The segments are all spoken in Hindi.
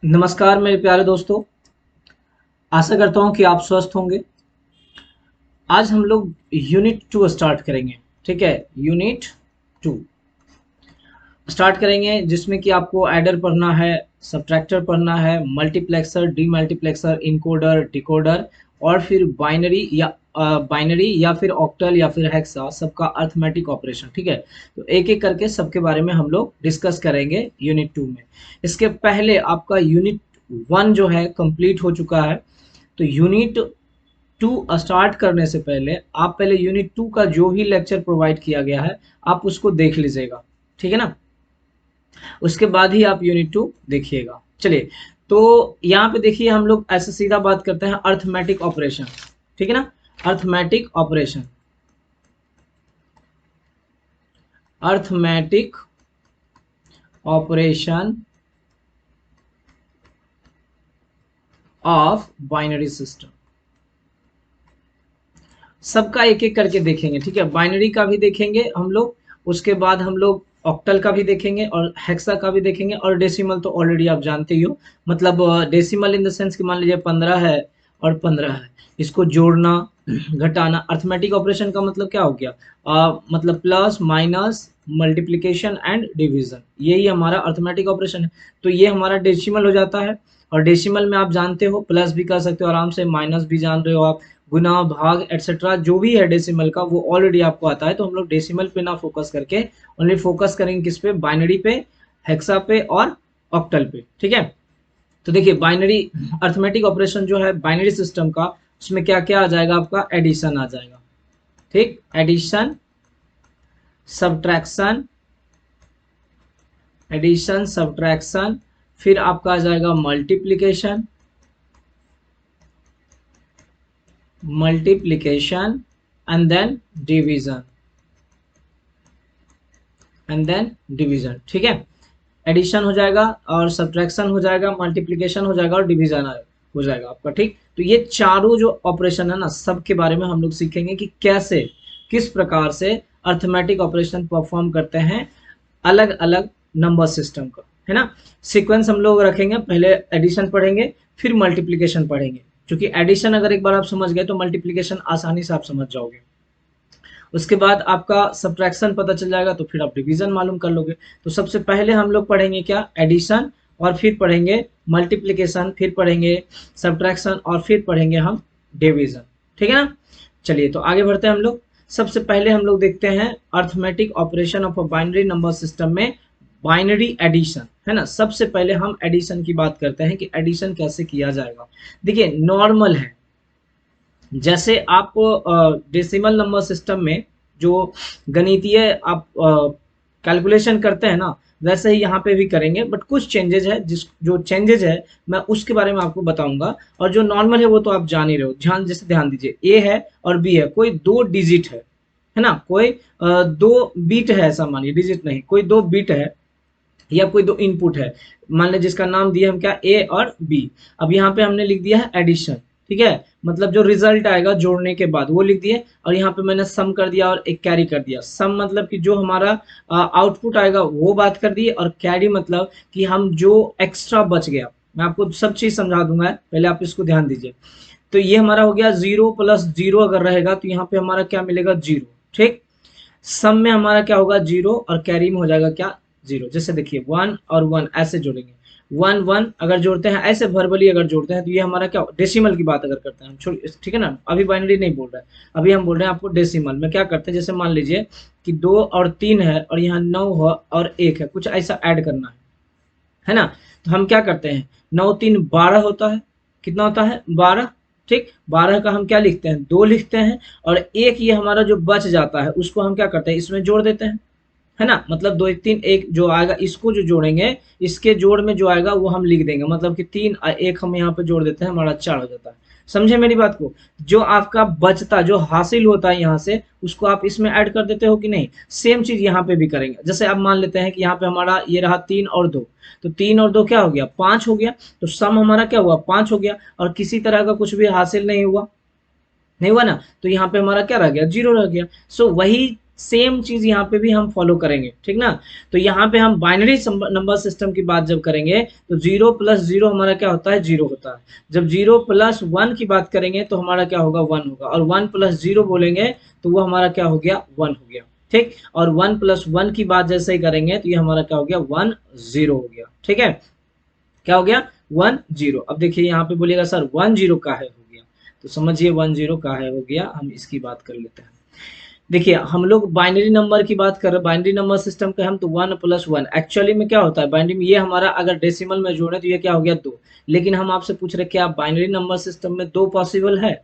नमस्कार मेरे प्यारे दोस्तों। आशा करता हूँ कि आप स्वस्थ होंगे। आज हम लोग यूनिट 2 स्टार्ट करेंगे। ठीक है, यूनिट 2 स्टार्ट करेंगे जिसमें कि आपको एडर पढ़ना है, सब्ट्रैक्टर पढ़ना है, मल्टीप्लेक्सर, डीमल्टीप्लेक्सर, इनकोडर, डिकोडर और फिर बाइनरी या फिर ऑक्टल या फिर हेक्सा, सबका अर्थमेटिक ऑपरेशन। ठीक है, तो एक एक करके सबके बारे में हम लोग डिस्कस करेंगे यूनिट 2 में। इसके पहले आपका यूनिट 1 जो है कंप्लीट हो चुका है। तो यूनिट 2 स्टार्ट करने से पहले आप पहले यूनिट 2 का जो भी लेक्चर प्रोवाइड किया गया है आप उसको देख लीजिएगा। ठीक है ना, उसके बाद ही आप यूनिट 2 देखिएगा। चलिए, तो यहाँ पे देखिए हम लोग ऐसे सीधा बात करते हैं अर्थमेटिक ऑपरेशन। ठीक है ना, arithmetic operation, arithmetic operation of binary system, सबका एक एक करके देखेंगे। ठीक है, बाइनरी का भी देखेंगे हम लोग, उसके बाद हम लोग ऑक्टल का भी देखेंगे और हेक्सा का भी देखेंगे, और डेसिमल तो ऑलरेडी आप जानते ही हो। मतलब डेसिमल इन द सेंस कि मान लीजिए 15 है और 15 है, इसको जोड़ना घटाना। अर्थमेटिक ऑपरेशन का मतलब क्या हो गया? मतलब plus minus multiplication and division, यही हमारा अर्थमेटिक ऑपरेशन है। तो ये हमारा डेसिमल हो जाता है, और डेसिमल में आप जानते हो प्लस भी कर सकते हो आराम से, माइनस भी जान रहे हो आप, गुना भाग एटसेट्रा जो भी है डेसिमल का वो ऑलरेडी आपको आता है। तो हम लोग डेसिमल पे ना फोकस करके ओनली फोकस करेंगे किस पे? बाइनरी पे, हेक्सा पे और ऑक्टल पे। ठीक है, तो देखिए बाइनरी अर्थमेटिक ऑपरेशन जो है बाइनरी सिस्टम का, उसमें क्या क्या आ जाएगा? आपका एडिशन आ जाएगा। ठीक, एडिशन, सब्ट्रैक्शन, एडिशन सब्ट्रैक्शन, फिर आपका आ जाएगा multiplication, multiplication and then division, and then division. ठीक है, एडिशन हो जाएगा और सब्ट्रैक्शन हो जाएगा, मल्टीप्लिकेशन हो जाएगा और डिवीजन हो जाएगा आपका। ठीक, तो ये चारों जो ऑपरेशन है ना, सब के बारे में हम लोग सीखेंगे कि कैसे, किस प्रकार से अर्थमेटिक ऑपरेशन परफॉर्म करते हैं अलग अलग नंबर सिस्टम का, है ना। सीक्वेंस हम लोग रखेंगे, पहले एडिशन पढ़ेंगे फिर मल्टीप्लिकेशन पढ़ेंगे, क्योंकि एडिशन अगर एक बार आप समझ गए तो मल्टीप्लिकेशन आसानी से आप समझ जाओगे। उसके बाद आपका सब्ट्रैक्शन पता चल जाएगा तो फिर आप डिवीजन मालूम कर लोगे। तो सबसे पहले हम लोग पढ़ेंगे क्या? एडिशन, और फिर पढ़ेंगे मल्टीप्लिकेशन, फिर पढ़ेंगे सब्ट्रैक्शन और फिर पढ़ेंगे हम डिवीजन। ठीक है ना, चलिए तो आगे बढ़ते हैं हम लोग। सबसे पहले हम लोग देखते हैं arithmetic operation of a binary number system में बाइनरी एडिशन, है ना। सबसे पहले हम एडिशन की बात करते हैं कि एडिशन कैसे किया जाएगा। देखिए नॉर्मल है, जैसे आप डेसिमल नंबर सिस्टम में जो गणितीय आप कैलकुलेशन करते हैं ना, वैसे ही यहाँ पे भी करेंगे, बट कुछ चेंजेज है, जिस जो चेंजेज है मैं उसके बारे में आपको बताऊंगा। और जो नॉर्मल है वो तो आप जान ही रहे हो। ध्यान, जैसे ध्यान दीजिए, ए है और बी है, कोई दो डिजिट है ना, कोई दो बीट है, ऐसा मानिए, डिजिट नहीं, कोई दो बीट है या कोई दो इनपुट है। मान लें जिसका नाम दिया हम क्या? ए और बी। अब यहाँ पे हमने लिख दिया है एडिशन। ठीक है, मतलब जो रिजल्ट आएगा जोड़ने के बाद वो लिख दिए, और यहाँ पे मैंने सम कर दिया और एक कैरी कर दिया। सम मतलब कि जो हमारा आउटपुट आएगा वो बात कर दिए, और कैरी मतलब कि हम जो एक्स्ट्रा बच गया, मैं आपको सब चीज समझा दूंगा, पहले आप इसको ध्यान दीजिए। तो ये हमारा हो गया 0 + 0 अगर रहेगा तो यहाँ पे हमारा क्या मिलेगा? 0। ठीक, सम में हमारा क्या होगा? 0, और कैरी में हो जाएगा क्या? 0। जैसे देखिए 1 और 1 ऐसे जोड़ेंगे, 1 1 अगर जोड़ते हैं ऐसे वर्बली अगर जोड़ते हैं तो ये हमारा क्या? डेसिमल की बात अगर करते हैं हम, ठीक है ना, अभी बाइनरी नहीं बोल रहे हैं, अभी हम बोल रहे हैं आपको डेसिमल में क्या करते हैं। जैसे मान लीजिए कि 2 और 3 है और यहाँ 9 और 1 है, कुछ ऐसा ऐड करना है ना। तो हम क्या करते हैं? 9 3 12 होता है, कितना होता है? 12। ठीक, 12 का हम क्या लिखते हैं? 2 लिखते हैं, और एक ये हमारा जो बच जाता है उसको हम क्या करते हैं? इसमें जोड़ देते हैं, है ना। मतलब 2 1 3 1 जो आएगा इसको जो जोड़ेंगे, इसके जोड़ में जो आएगा वो हम लिख देंगे, मतलब कि 3 और 1 हम यहाँ पे जोड़ देते हैं, हमारा 4 हो जाता है। समझे मेरी बात को? जो आपका बचता, जो हासिल होता है यहाँ से, उसको आप इसमें ऐड कर देते हो कि नहीं? सेम चीज यहाँ पे भी करेंगे। जैसे अब मान लेते हैं कि यहाँ पे हमारा ये रहा 3 और 2, तो 3 और 2 क्या हो गया? 5 हो गया। तो सम हमारा क्या हुआ? 5 हो गया, और किसी तरह का कुछ भी हासिल नहीं हुआ, नहीं हुआ ना, तो यहाँ पे हमारा क्या रह गया? 0 रह गया। सो वही सेम चीज यहाँ पे भी हम फॉलो करेंगे, ठीक ना। तो यहाँ पे हम बाइनरी नंबर सिस्टम की बात जब करेंगे तो 0 + 0 हमारा क्या होता है, 0 होता है। जब 0 + 1 की बात करेंगे तो हमारा क्या होगा, 1 होगा। और 1 + 0 बोलेंगे तो वो हमारा क्या हो गया, 1 हो गया, ठीक। और 1 + 1 की बात जैसे ही करेंगे तो ये हमारा क्या हो गया, 1 0 हो गया, ठीक है। क्या हो गया, 1 0। अब देखिए यहाँ पे बोलिएगा सर 1 0 काहे हो गया, तो समझिए 1 0 काहे हो गया, हम इसकी बात कर लेते हैं। देखिए हम लोग बाइनरी नंबर की बात कर रहे हैं, बाइनरी नंबर सिस्टम का हम तो 1 + 1 एक्चुअली में क्या होता है बाइनरी में, ये हमारा अगर डेसिमल में जोड़े तो ये क्या हो गया, 2। लेकिन हम आपसे पूछ रहे क्या बाइनरी नंबर सिस्टम में 2 पॉसिबल है,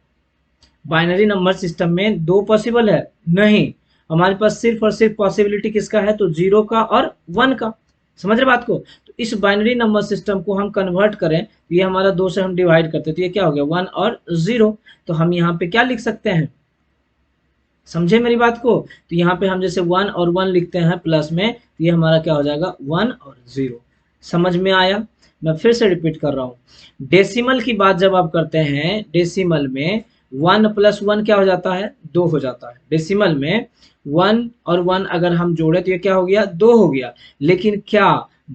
बाइनरी नंबर सिस्टम में 2 पॉसिबल है नहीं। हमारे पास सिर्फ और सिर्फ पॉसिबिलिटी किसका है, तो 0 का और 1 का। समझ रहे बात को। तो इस बाइनरी नंबर सिस्टम को हम कन्वर्ट करें तो ये हमारा 2 से हम डिवाइड करते हैं तो ये क्या हो गया, 1 और 0। तो हम यहाँ पे क्या लिख सकते हैं, समझे मेरी बात को। तो यहाँ पे हम जैसे 1 और 1 लिखते हैं प्लस में, तो ये हमारा क्या हो जाएगा, 1 और 0। समझ में आया। मैं फिर से रिपीट कर रहा हूँ, डेसिमल की बात जब आप करते हैं, डेसिमल में 1 + 1 क्या हो जाता है, 2 हो जाता है। डेसिमल में 1 और 1 अगर हम जोड़े तो ये क्या हो गया, 2 हो गया। लेकिन क्या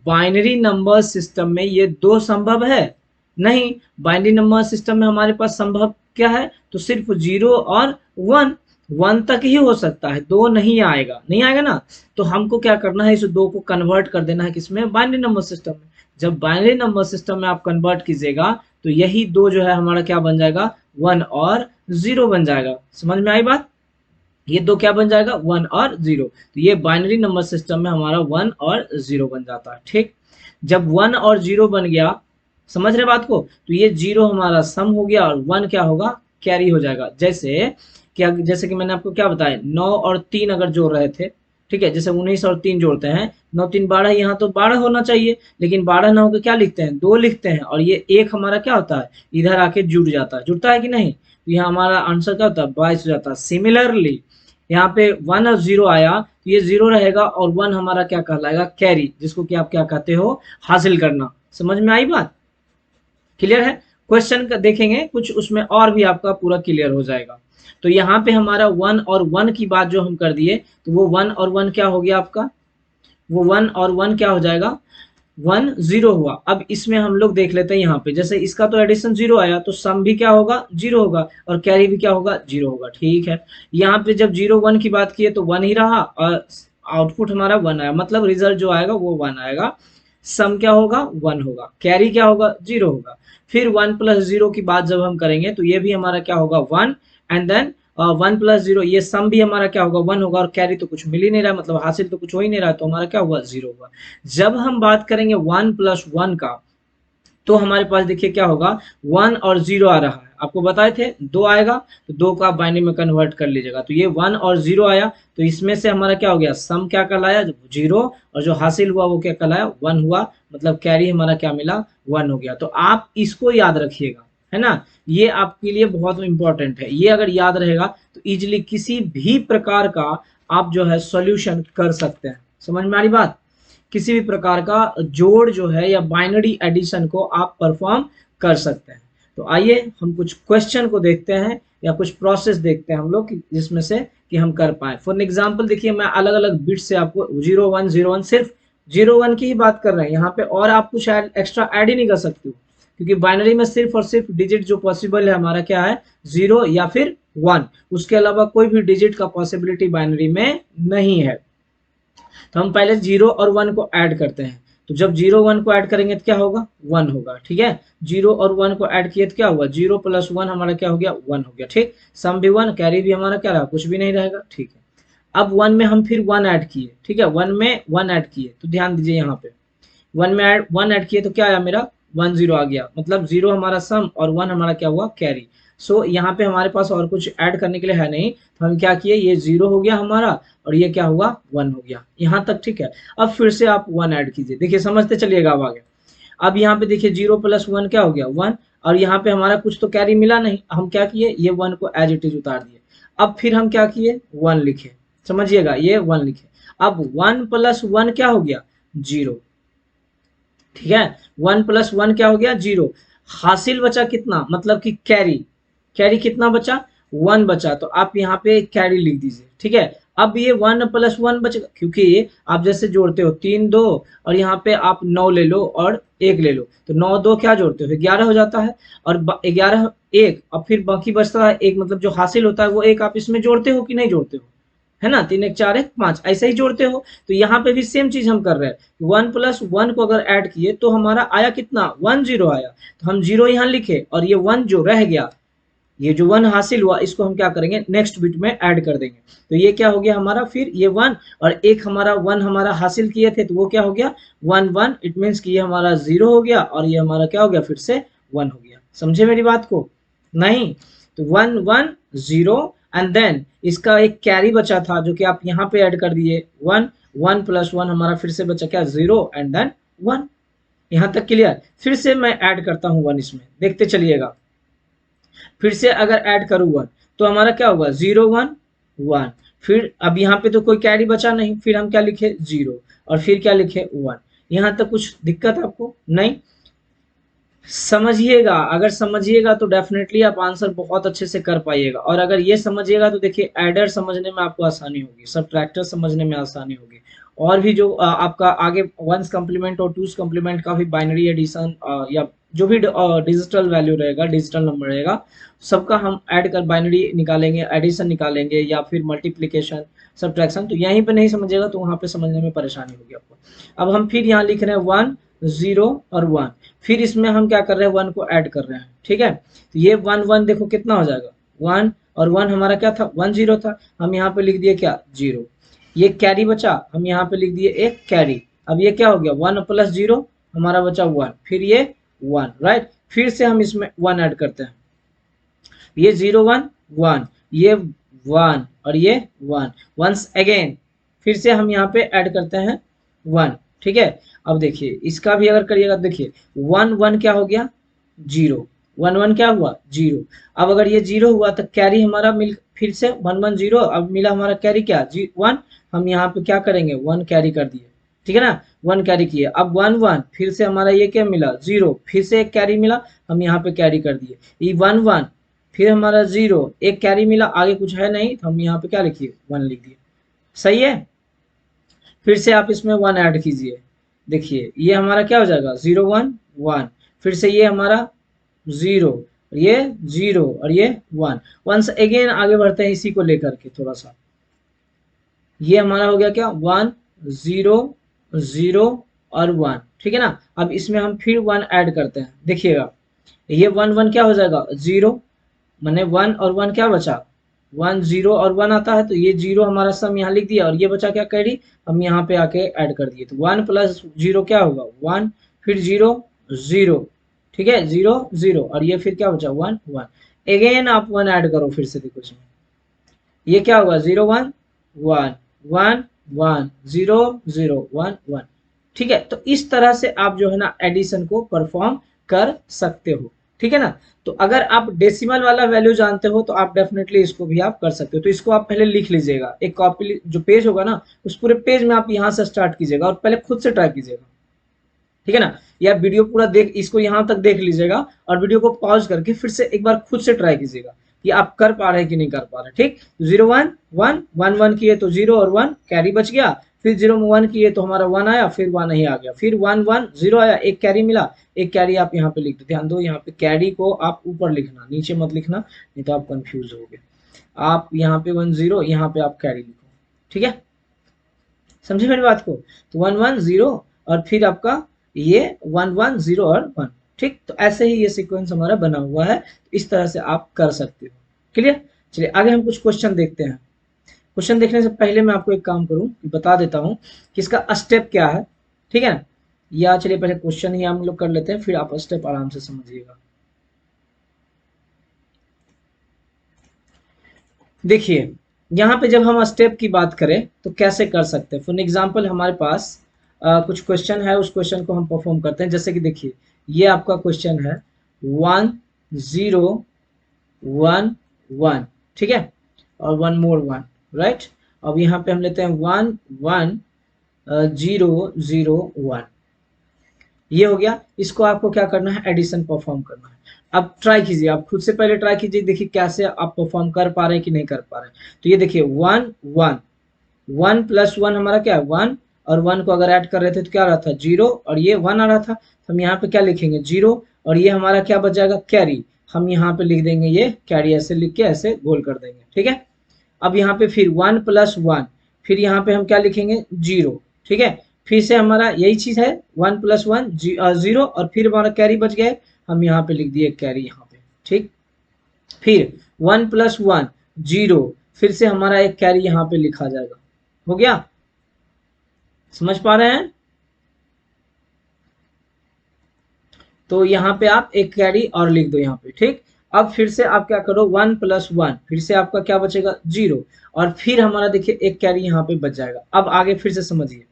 बाइनरी नंबर सिस्टम में ये 2 संभव है, नहीं। बाइनरी नंबर सिस्टम में हमारे पास संभव क्या है, तो सिर्फ 0 और 1, 1 तक ही हो सकता है, 2 नहीं आएगा, नहीं आएगा ना। तो हमको क्या करना है, इस 2 को कन्वर्ट कर देना है किसमें, बाइनरी नंबर सिस्टम में। जब बाइनरी नंबर सिस्टम में आप कन्वर्ट कीजिएगा तो यही 2 जो है हमारा क्या बन जाएगा, 1 और 0 बन जाएगा। समझ में आई बात। ये 2 क्या बन जाएगा, 1 और 0। तो ये बाइनरी नंबर सिस्टम में हमारा 1 और 0 बन जाता है, ठीक। जब 1 और 0 बन गया, समझ रहे बात को, तो ये 0 हमारा सम हो गया और 1 क्या होगा, कैरी हो जाएगा। जैसे कि मैंने आपको क्या बताया, 9 और 3 अगर जोड़ रहे थे, ठीक है, जैसे 19 और 3 जोड़ते हैं, 9 3 12, यहाँ तो 12 होना चाहिए, लेकिन 12 ना होकर क्या लिखते हैं, 2 लिखते हैं। और ये 1 हमारा क्या होता है, इधर आके जुड़ जाता है, जुड़ता है कि नहीं। तो यहाँ हमारा आंसर क्या होता है, 22 हो जाता है। सिमिलरली यहाँ पे 1 और 0 आया तो ये 0 रहेगा और 1 हमारा क्या कहलाएगा, कैरी, जिसको कि आप क्या कहते हो, हासिल करना। समझ में आई बात, क्लियर है। क्वेश्चन का देखेंगे कुछ उसमें और भी आपका पूरा क्लियर हो जाएगा। तो यहाँ पे हमारा 1 और 1 की बात जो हम कर दिए, तो वो 1 और 1 क्या हो गया आपका, वो 1 और 1 क्या हो जाएगा, 1 0 हुआ। अब इसमें हम लोग देख लेते हैं, यहाँ पे जैसे इसका तो एडिशन 0 आया तो सम भी क्या होगा, 0 होगा, और कैरी भी क्या होगा, 0 होगा, ठीक है। यहाँ पे जब 0 1 की बात किए तो 1 ही रहा और आउटपुट हमारा 1 आया, मतलब रिजल्ट जो आएगा वो 1 आएगा। सम क्या होगा, 1 होगा, कैरी क्या होगा, 0 होगा। फिर 1 + 0 की बात जब हम करेंगे तो ये भी हमारा क्या होगा, 1, एंड देन 1 + 0, ये सम भी हमारा क्या होगा, 1 होगा, और कैरी तो कुछ मिल ही नहीं रहा, मतलब हासिल तो कुछ हो ही नहीं रहा, तो हमारा क्या हुआ, 0 हुआ। जब हम बात करेंगे 1 + 1 का, तो हमारे पास देखिए क्या होगा, 1 और 0 आ रहा है, आपको बताए थे 2 आएगा, तो 2 को आप बाइनरी में कन्वर्ट कर लीजिएगा। तो ये 1 और 0 आया, तो इसमें से हमारा क्या हो गया, सम क्या कहलाया, 0, और जो हासिल हुआ वो क्या कहलाया, 1 हुआ, मतलब कैरी हमारा क्या मिला, 1 हो गया। तो आप इसको याद रखिएगा, है ना। ये आपके लिए बहुत इंपॉर्टेंट है, ये अगर याद रहेगा तो इजिली किसी भी प्रकार का आप जो है सॉल्यूशन कर सकते हैं। समझ में आ रही बात। किसी भी प्रकार का जोड़ जो है या बाइनरी एडिशन को आप परफॉर्म कर सकते हैं। तो आइए हम कुछ क्वेश्चन को देखते हैं या कुछ प्रोसेस देखते हैं हम लोग जिसमें से कि हम कर पाए। फॉर एग्जांपल देखिए मैं अलग अलग बिट से आपको 0 1 0 1, सिर्फ 0 1 की ही बात कर रहे हैं यहाँ पे, और आप कुछ एक्स्ट्रा ऐड ही नहीं कर सकते हो, क्योंकि बाइनरी में सिर्फ और सिर्फ डिजिट जो पॉसिबल है हमारा क्या है, 0 या फिर 1, उसके अलावा कोई भी डिजिट का पॉसिबिलिटी बाइनरी में नहीं है। तो हम पहले 0 और 1 को ऐड करते हैं, तो जब 0 1 को ऐड करेंगे तो क्या होगा, 1 होगा, ठीक है। 0 और 1 को ऐड किए तो क्या हुआ, 0 + 1 हमारा क्या हो गया, 1 हो गया, ठीक। सम भी 1, कैरी भी हमारा क्या रहा, कुछ भी नहीं रहेगा, ठीक है। अब 1 में हम फिर 1 ऐड किए, ठीक है, 1 में 1 ऐड किए, तो ध्यान दीजिए यहाँ पे 1 में 1 ऐड किए तो क्या आया मेरा, 1 0 आ गया, मतलब 0 हमारा सम और 1 हमारा क्या हुआ, कैरी। सो यहाँ पे हमारे पास और कुछ ऐड करने के लिए है नहीं, तो हम क्या किए, ये 0 हो गया हमारा और ये क्या हुआ, 1 हो गया, यहाँ तक ठीक है। अब फिर से आप 1 ऐड कीजिए, देखिए समझते चलिएगा अब आगे। अब यहाँ पे देखिए 0 + 1 क्या हो गया, 1, और यहाँ पे हमारा कुछ तो कैरी मिला नहीं, हम क्या किए, ये 1 को एज इट इज उतार दिए। अब फिर हम क्या किए, 1 लिखे, समझिएगा, ये 1 लिखे। अब 1 + 1 क्या हो गया, 0, ठीक है। 1 + 1 क्या हो गया, 0। हासिल बचा कितना, मतलब कि कैरी, कैरी कितना बचा, 1 बचा, तो आप यहाँ पे कैरी लिख दीजिए, ठीक है। अब ये 1 प्लस 1 बचेगा, क्योंकि आप जैसे जोड़ते हो 3 2 और यहाँ पे आप 9 ले लो और 1 ले लो, तो 9 2 क्या जोड़ते हो 11 हो जाता है, और 11 1 और फिर बाकी बचता है 1, मतलब जो हासिल होता है वो 1 आप इसमें जोड़ते हो कि नहीं जोड़ते हो, है ना। 3 1 4 1 5 ऐसे ही जोड़ते हो। तो यहाँ पे भी सेम चीज हम कर रहे हैं, 1 प्लस 1 को अगर ऐड किए तो हमारा आया कितना 1 0 आया, तो हम 0 यहाँ लिखे और ये 1 जो रह गया, ये जो 1 हासिल हुआ इसको हम क्या करेंगे नेक्स्ट बिट में ऐड कर देंगे। तो ये क्या हो गया हमारा, फिर ये 1 और एक हमारा 1 हमारा हासिल किए थे तो वो क्या हो गया 1 1, इट मीन्स कि ये हमारा 0 हो गया और ये हमारा क्या हो गया फिर से 1 हो गया। समझे मेरी बात को, नहीं? तो 1 1 0 एंड देन इसका एक कैरी बचा था जो कि आप यहाँ पे ऐड कर दिए 1 1 प्लस 1 हमारा फिर से बचा क्या 0 एंड देन 1। यहाँ तक क्लियर? फिर से मैं ऐड करता हूँ 1 इसमें, देखते चलिएगा। फिर से अगर ऐड करूँ 1 तो हमारा क्या होगा 0 1 1, फिर अब यहाँ पे तो कोई कैरी बचा नहीं, फिर हम क्या लिखे 0 और फिर क्या लिखे 1। यहाँ तक कुछ दिक्कत आपको नहीं? समझिएगा, अगर समझिएगा तो डेफिनेटली आप आंसर बहुत अच्छे से कर पाइएगा, और अगर ये समझिएगा तो देखिए एडर समझने में आपको आसानी होगी, सबट्रैक्टर समझने में आसानी होगी, और भी जो आपका आगे वंस कम्प्लीमेंट और टूस कम्प्लीमेंट का भी बाइनरी एडिशन या जो भी डिजिटल वैल्यू रहेगा, डिजिटल नंबर रहेगा, सबका हम ऐड कर बाइनरी निकालेंगे, एडिशन निकालेंगे या फिर मल्टीप्लिकेशन सबट्रैक्शन। तो यहीं पे नहीं समझिएगा तो वहां पे समझने में परेशानी होगी आपको। अब हम फिर यहाँ लिख रहे हैं 1 0 और 1, फिर इसमें हम क्या कर रहे हैं 1 को ऐड कर रहे हैं, ठीक है। तो ये 1 1 देखो कितना हो जाएगा 1 और 1 हमारा क्या था 1 0 था, हम यहाँ पे लिख दिए क्या 0, ये कैरी बचा हम यहाँ पे लिख दिए एक कैरी। अब ये क्या हो गया 1 प्लस 0 हमारा बचा 1, फिर ये 1, राइट। फिर से हम इसमें 1 ऐड करते हैं, ये 0 1 1, ये 1 और ये 1, वंस अगेन फिर से हम यहाँ पे ऐड करते हैं 1, ठीक है। अब देखिए इसका भी अगर करिएगा, देखिए 1 1 क्या हो गया 0, 1 1 क्या हुआ 0। अब अगर ये 0 हुआ तो कैरी हमारा मिल, फिर से 1 1 0, अब मिला हमारा कैरी क्या 1, हम यहाँ पे क्या करेंगे 1 कैरी कर दिए, ठीक है ना, 1 कैरी किए। अब 1 1 फिर से हमारा ये क्या मिला 0, फिर से एक कैरी मिला, हम यहाँ पे कैरी कर दिए, ये 1 1 फिर हमारा 0, एक कैरी मिला, आगे कुछ है नहीं तो हम यहाँ पे क्या लिखिए 1 लिख दिए, सही है। फिर से आप इसमें 1 ऐड कीजिए, देखिए ये हमारा क्या हो जाएगा 0 1 1, फिर से ये हमारा 0, ये 0 और ये 1, वंस अगेन आगे बढ़ते हैं इसी को लेकर के थोड़ा सा, ये हमारा हो गया क्या 1 0 0 और 1, ठीक है ना। अब इसमें हम फिर 1 ऐड करते हैं, देखिएगा ये 1 1 क्या हो जाएगा 0, मैंने 1 और 1 क्या बचा 1 0 और 1 आता है, तो ये 0 हमारा सम यहाँ लिख दिया और ये बचा क्या कैरी, हम यहाँ पे आके ऐड कर दिए, तो 1 प्लस 0 क्या होगा 1, फिर 0 0, ठीक है 0 0 और ये फिर क्या बचा 1 1, अगेन आप 1 ऐड करो फिर से, देखो इसमें ये क्या होगा 0 1 1 1 1 0 0 1 1, ठीक है। तो इस तरह से आप जो है ना एडिशन को परफॉर्म कर सकते हो, ठीक है ना। तो अगर आप डेसिमल वाला वैल्यू जानते हो तो आप डेफिनेटली इसको भी आप कर सकते हो। तो इसको आप पहले लिख लीजिएगा, एक कॉपी जो पेज होगा ना उस पूरे पेज में आप यहाँ से स्टार्ट कीजिएगा और पहले खुद से ट्राई कीजिएगा, ठीक है ना। या वीडियो पूरा देख, इसको यहाँ तक देख लीजिएगा और वीडियो को पॉज करके फिर से एक बार खुद से ट्राई कीजिएगा कि आप कर पा रहे हैं कि नहीं कर पा रहे, ठीक। 0 1 1 1 1 किए तो 0 और 1 कैरी बच गया, फिर 0 1 किए तो हमारा 1 आया, फिर 1 नहीं आ गया, फिर 1 1 0 आया, एक कैरी मिला, एक कैरी आप यहाँ पे लिख दो। ध्यान दो यहाँ पे कैरी को आप ऊपर लिखना, नीचे मत लिखना, नहीं तो आप कंफ्यूज होगे। आप यहाँ पे 1 0 यहाँ पे आप कैरी लिखो, ठीक है, समझे मेरी बात को। तो 1 1 0 और फिर आपका ये 1 1 0 और 1, ठीक। तो ऐसे ही ये सीक्वेंस हमारा बना हुआ है, इस तरह से आप कर सकते हो, क्लियर। चलिए आगे हम कुछ क्वेश्चन देखते हैं। क्वेश्चन देखने से पहले मैं आपको एक काम करूं, बता देता हूं कि इसका स्टेप क्या है, ठीक है ना। या चलिए पहले क्वेश्चन ही हम लोग कर लेते हैं, फिर आप स्टेप आराम से समझिएगा। देखिए यहाँ पे जब हम स्टेप की बात करें तो कैसे कर सकते हैं। फॉर एग्जाम्पल हमारे पास कुछ क्वेश्चन है, उस क्वेश्चन को हम परफॉर्म करते हैं। जैसे कि देखिए ये आपका क्वेश्चन है 1 0 1 1, ठीक है, और 1 मोर 1, राइट। अब यहाँ पे हम लेते हैं 1 1 0 0 1, ये हो गया। इसको आपको क्या करना है एडिशन परफॉर्म करना है। अब ट्राई कीजिए, आप खुद से पहले ट्राई कीजिए, देखिए कैसे आप परफॉर्म कर पा रहे हैं कि नहीं कर पा रहे हैं। तो ये देखिए 1 1 1 प्लस 1 हमारा क्या है 1, और 1 को अगर ऐड कर रहे थे तो क्या आ रहा था 0, और ये 1 आ रहा था, तो हम यहाँ पे क्या लिखेंगे 0, और ये हमारा क्या बच जाएगा कैरी, हम यहाँ पे लिख देंगे ये कैरी, ऐसे लिख के ऐसे गोल कर देंगे, ठीक है। अब यहाँ पे फिर 1 प्लस 1, फिर यहाँ पे हम क्या लिखेंगे 0, ठीक है। फिर से हमारा यही चीज है 1 प्लस 1 0, और फिर हमारा कैरी बच गए, हम यहाँ पे लिख दिए कैरी यहाँ पे, ठीक। फिर 1 प्लस 1 0, फिर से हमारा एक कैरी यहाँ पे लिखा जाएगा, हो गया, समझ पा रहे हैं। तो यहाँ पे आप एक कैरी और लिख दो यहाँ पे, ठीक। अब फिर से आप क्या करो 1 प्लस 1, फिर से आपका क्या बचेगा 0, और फिर हमारा देखिए एक कैरी यहाँ पे बच जाएगा। अब आगे फिर से समझिए,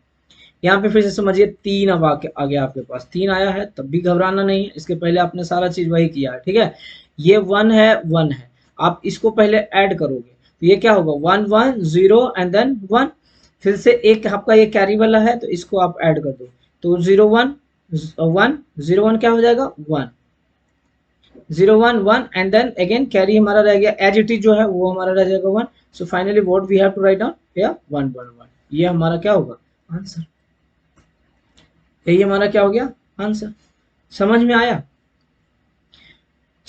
यहाँ पे फिर से समझिए 3 अब आ गया आपके पास, 3 आया है, तब भी घबराना नहीं है, इसके पहले आपने सारा चीज वही किया है, ठीक है। ये 1 है 1 है, आप इसको पहले ऐड करोगे तो ये क्या होगा 1 1 0 एंड देन 1, फिर से एक आपका ये कैरी वाला है तो इसको आप ऐड कर दो, तो 0 1 1 0 1 क्या हो जाएगा 1 0 1 1 एंड देन अगेन कैरी हमारा रह गया एज इट इज जो है वो हमारा रह जाएगा 1। So finally what we have to write down here 1 1 1, ये हमारा क्या होगा आंसर, यही हमारा क्या हो गया आंसर। समझ में आया।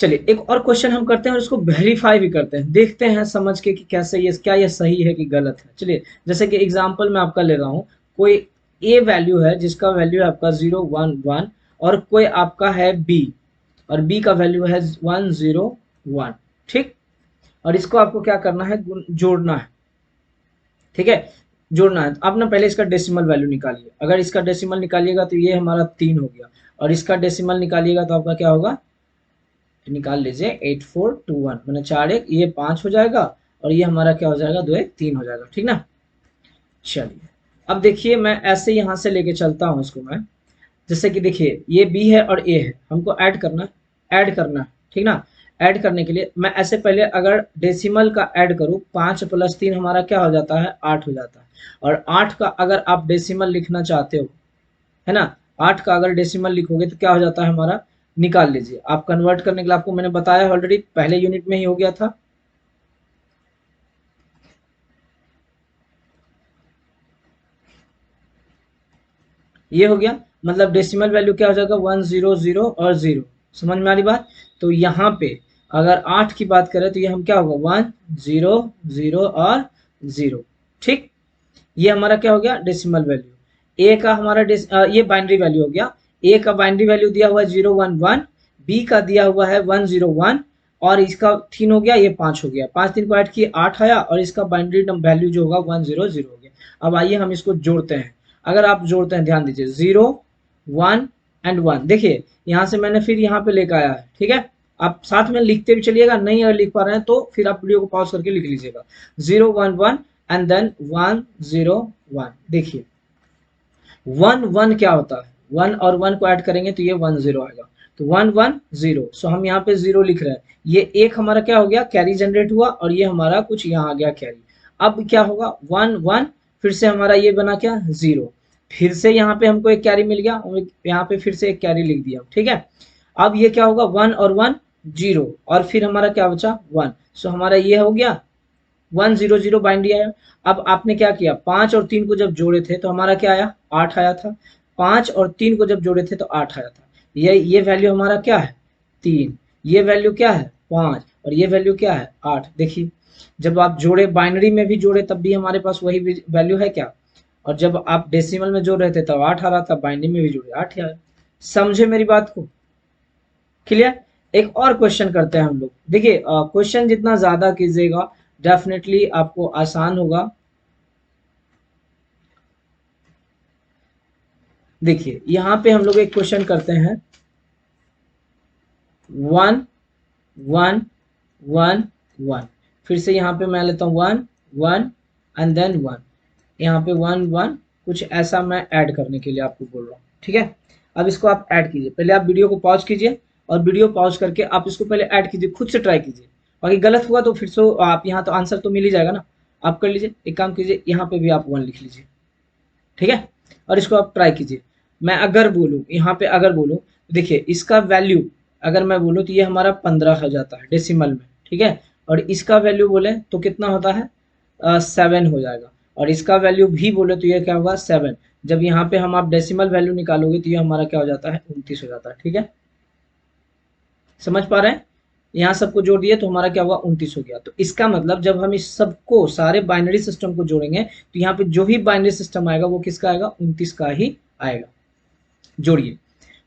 चलिए एक और क्वेश्चन हम करते हैं और इसको वेरीफाई भी करते हैं, देखते हैं समझ के कि कैसे ये क्या ये सही है कि गलत है। चलिए जैसे कि एग्जांपल मैं आपका ले रहा हूँ, कोई ए वैल्यू है जिसका वैल्यू है आपका 0 1 1, और कोई आपका है बी, और बी का वैल्यू है 1 0 1, ठीक। और इसको आपको क्या करना है जोड़ना है, ठीक है, जोड़ना है। आप ना पहले इसका डेसिमल वैल्यू निकालिए, अगर इसका डेसिमल निकालिएगा तो ये हमारा 3 हो गया, और इसका डेसिमल निकालिएगा तो आपका क्या होगा, तो निकाल लीजिए 8421 मैंने 4 1 ये 5 हो जाएगा, और ये हमारा क्या हो जाएगा 2 1 3 हो जाएगा, ठीक ना। चलिए अब देखिए मैं ऐसे यहाँ से लेके चलता हूँ इसको मैं, जैसे कि देखिए ये बी है और ए है, हमको ऐड करना है, ठीक ना। ऐड करने के लिए मैं ऐसे पहले अगर डेसिमल का ऐड करूँ 5 प्लस 3 हमारा क्या हो जाता है 8 हो जाता है, और 8 का अगर आप डेसिमल लिखना चाहते हो, है ना, 8 का अगर डेसिमल लिखोगे तो क्या हो जाता है हमारा, निकाल लीजिए। आप कन्वर्ट करने के लिए आपको मैंने बताया ऑलरेडी, पहले यूनिट में ही हो गया था। ये हो गया, मतलब डेसिमल वैल्यू क्या हो जाएगा 1 0 0 और 0, समझ में आ रही बात। तो यहाँ पे अगर 8 की बात करें तो ये हम क्या होगा 1 0 0 और 0, ठीक। ये हमारा क्या हो गया डेसिमल वैल्यू। ए का हमारा ये बाइनरी वैल्यू हो गया, ए का बाइनरी वैल्यू दिया हुआ है 0 1 1, बी का दिया हुआ है 1 0 1, और इसका 3 हो गया, ये 5 हो गया, 5 3 को ऐड किए 8 आया, और इसका बाइनरी वैल्यू जो होगा 1 0 0 हो गया। अब आइए हम इसको जोड़ते हैं, अगर आप जोड़ते हैं ध्यान दीजिए 0 1 एंड 1, देखिए यहाँ से मैंने फिर यहाँ पे लेकर आया है, ठीक है। आप साथ में लिखते भी चलिएगा, नहीं अगर लिख पा रहे हैं तो फिर आप वीडियो को पॉज करके लिख लीजिएगा 0 1 1 एंड देन 1 0 1। देखिए 1 1 क्या होता है, 1 और 1 को ऐड करेंगे तो ये 1 0 आएगा, तो 1 1 0, सो हम यहाँ पे 0 लिख रहे हैं। ये एक हमारा क्या हो गया कैरी जनरेट हुआ, और ये हमारा कुछ यहाँ आ गया कैरी। अब क्या होगा 1 1, फिर से हमारा ये बना क्या 0, फिर से यहाँ पे हमको एक कैरी मिल गया, यहाँ पे फिर से एक कैरी लिख दिया, ठीक है। अब ये क्या होगा 1 और 1 0, और फिर हमारा क्या बचा 1, सो हमारा ये हो गया 1 0 0 बाइनरी आया। अब आपने क्या किया 5 और 3 को जब जोड़े थे तो हमारा क्या आया 8 आया था, 5 और 3 को जब जोड़े थे तो 8 आया था। ये वैल्यू हमारा क्या है 3, ये वैल्यू क्या है 5, और ये वैल्यू क्या है 8। देखिए जब आप जोड़े बाइनरी में भी जोड़े तब भी हमारे पास वही वैल्यू है क्या, और जब आप डेसिमल में जोड़ रहे थे तब 8 आ रहा था, बाइनरी में भी जोड़े 8 आया। समझे मेरी बात को, क्लियर। एक और क्वेश्चन करते हैं हम लोग, देखिए क्वेश्चन जितना ज्यादा कीजिएगा डेफिनेटली आपको आसान होगा। देखिए यहाँ पे हम लोग एक क्वेश्चन करते हैं 1 1 1 1, फिर से यहाँ पे मैं लेता हूँ 1 1 एंड देन 1, यहाँ पे 1 1, कुछ ऐसा मैं ऐड करने के लिए आपको बोल रहा हूँ, ठीक है। अब इसको आप ऐड कीजिए, पहले आप वीडियो को पॉज कीजिए, और वीडियो पॉज करके आप इसको पहले ऐड कीजिए, खुद से ट्राई कीजिए, बाकी गलत हुआ तो फिर से आप यहाँ तो आंसर तो मिल ही जाएगा ना। आप कर लीजिए, एक काम कीजिए यहाँ पे भी आप 1 लिख लीजिए, ठीक है, और इसको आप ट्राई कीजिए। मैं अगर बोलूँ यहाँ पे अगर बोलूँ देखिए इसका वैल्यू अगर मैं बोलूँ तो ये हमारा 15 हो जाता है डेसिमल में, ठीक है, और इसका वैल्यू बोले तो कितना होता है 7 हो जाएगा। और इसका वैल्यू भी बोले तो ये क्या होगा 7। जब यहाँ पे हम आप डेसिमल वैल्यू निकालोगे तो ये हमारा क्या हो जाता है 29 हो जाता है। ठीक है, समझ पा रहे हैं? यहाँ सबको जोड़ दिए तो हमारा क्या हुआ 29 हो गया। तो इसका मतलब जब हम इस सबको सारे बाइनरी सिस्टम को जोड़ेंगे तो यहाँ पे जो भी बाइनरी सिस्टम आएगा वो किसका आएगा 29 का ही आएगा। जोड़िए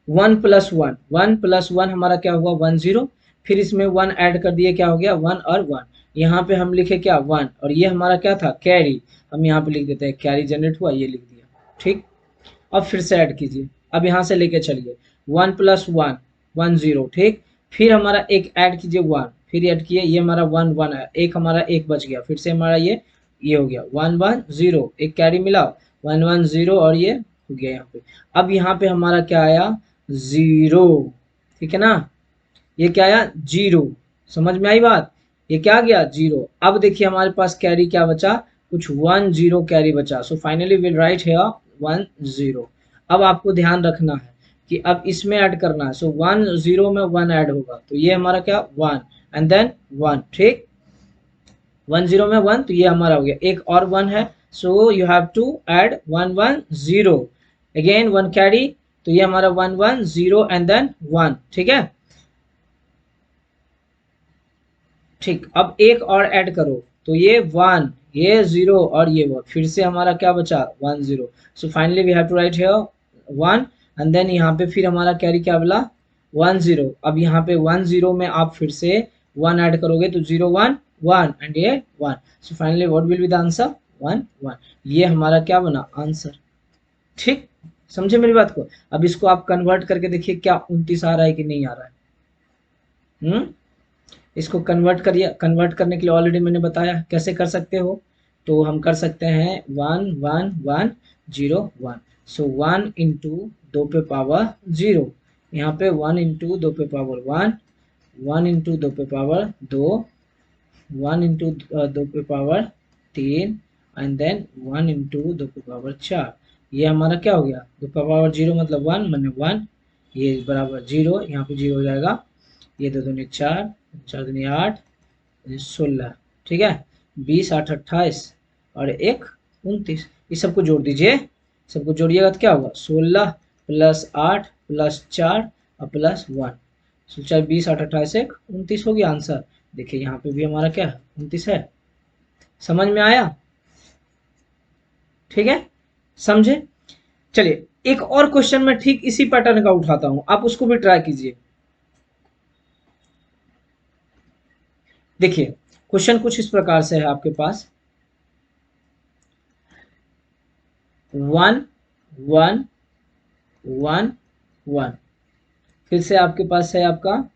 1 + 1, 1 + 1 हमारा क्या हुआ 10, फिर इसमें 1 ऐड कर दिए क्या हो गया 1 और 1। यहाँ पे हम लिखे क्या 1 और ये हमारा क्या था कैरी, हम यहाँ पे लिख देते हैं कैरी जनरेट हुआ, ये लिख दिया। ठीक, अब फिर से ऐड कीजिए, अब यहाँ से लेके चलिए 1 + 1 10। ठीक, फिर हमारा एक ऐड कीजिए 1, फिर ऐड किए, ये हमारा 1 1 है, एक हमारा एक बच गया, फिर से हमारा ये हो गया 1 1 0, एक कैरी मिला 1 1 0 और ये हो गया यहाँ पे। अब यहाँ पे हमारा क्या आया 0। ठीक है ना, ये क्या आया 0, समझ में आई बात? ये क्या गया 0। अब देखिए हमारे पास कैरी क्या बचा, कुछ 1 0 कैरी बचा। So finally will write here 1 0। अब आपको ध्यान रखना है कि अब इसमें ऐड करना है। सो 1 0 में 1 ऐड होगा तो ये हमारा क्या 1 एंड देन 1। ठीक, 1 0 में 1 तो ये हमारा हो गया, एक और 1 है so you have to add 1 1 0 again 1 carry, तो ये हमारा 1 1 0 एंड देन 1। ठीक है, ठीक, अब एक और ऐड करो तो ये 1, ये 0 और ये 1, फिर से हमारा क्या बचा 1 0। So finally we have to write here 1 and then यहाँ पे फिर हमारा कैरी क्या बोला 1 0। अब यहाँ पे 1 0 में आप फिर से 1 ऐड करोगे तो 0 1 1 एंड ये 1। So finally what will be the answer 1 1। ये हमारा क्या बना आंसर। ठीक, समझे मेरी बात को? अब इसको आप कन्वर्ट करके देखिए क्या 29 आ रहा है कि नहीं आ रहा है। इसको कन्वर्ट करिए, कन्वर्ट करने के लिए ऑलरेडी मैंने बताया कैसे कर सकते हो। तो हम कर सकते हैं 1 1 1 0 1। सो 1 इंटू 2 पे पावर 0, यहाँ पे 1 इंटू 2 पे पावर 1, 1 इंटू 2 पे पावर 2, 1 इंटू 2 पे पावर 3 एंड देन 1 इंटू 2 पे पावर 4। ये हमारा क्या हो गया 2 पे पावर 0 मतलब 1 मैंने 1, ये बराबर 0, यहाँ पे 0 हो जाएगा, ये 2 दूनी 4, 4 दूनी 8, 16। ठीक है, 20 8 28 और 1 29। इस सबको जोड़ दीजिए, सबको जोड़िएगा तो क्या होगा 16 + 8 + 4 और +1। 4 20 8 28 1 29 हो गया आंसर। देखिए यहाँ पे भी हमारा क्या है 29 है। समझ में आया? ठीक है, समझे? चलिए एक और क्वेश्चन मैं ठीक इसी पैटर्न का उठाता हूं, आप उसको भी ट्राई कीजिए। देखिए क्वेश्चन कुछ इस प्रकार से है आपके पास 1 1 1 1। फिर से आपके पास है आपका,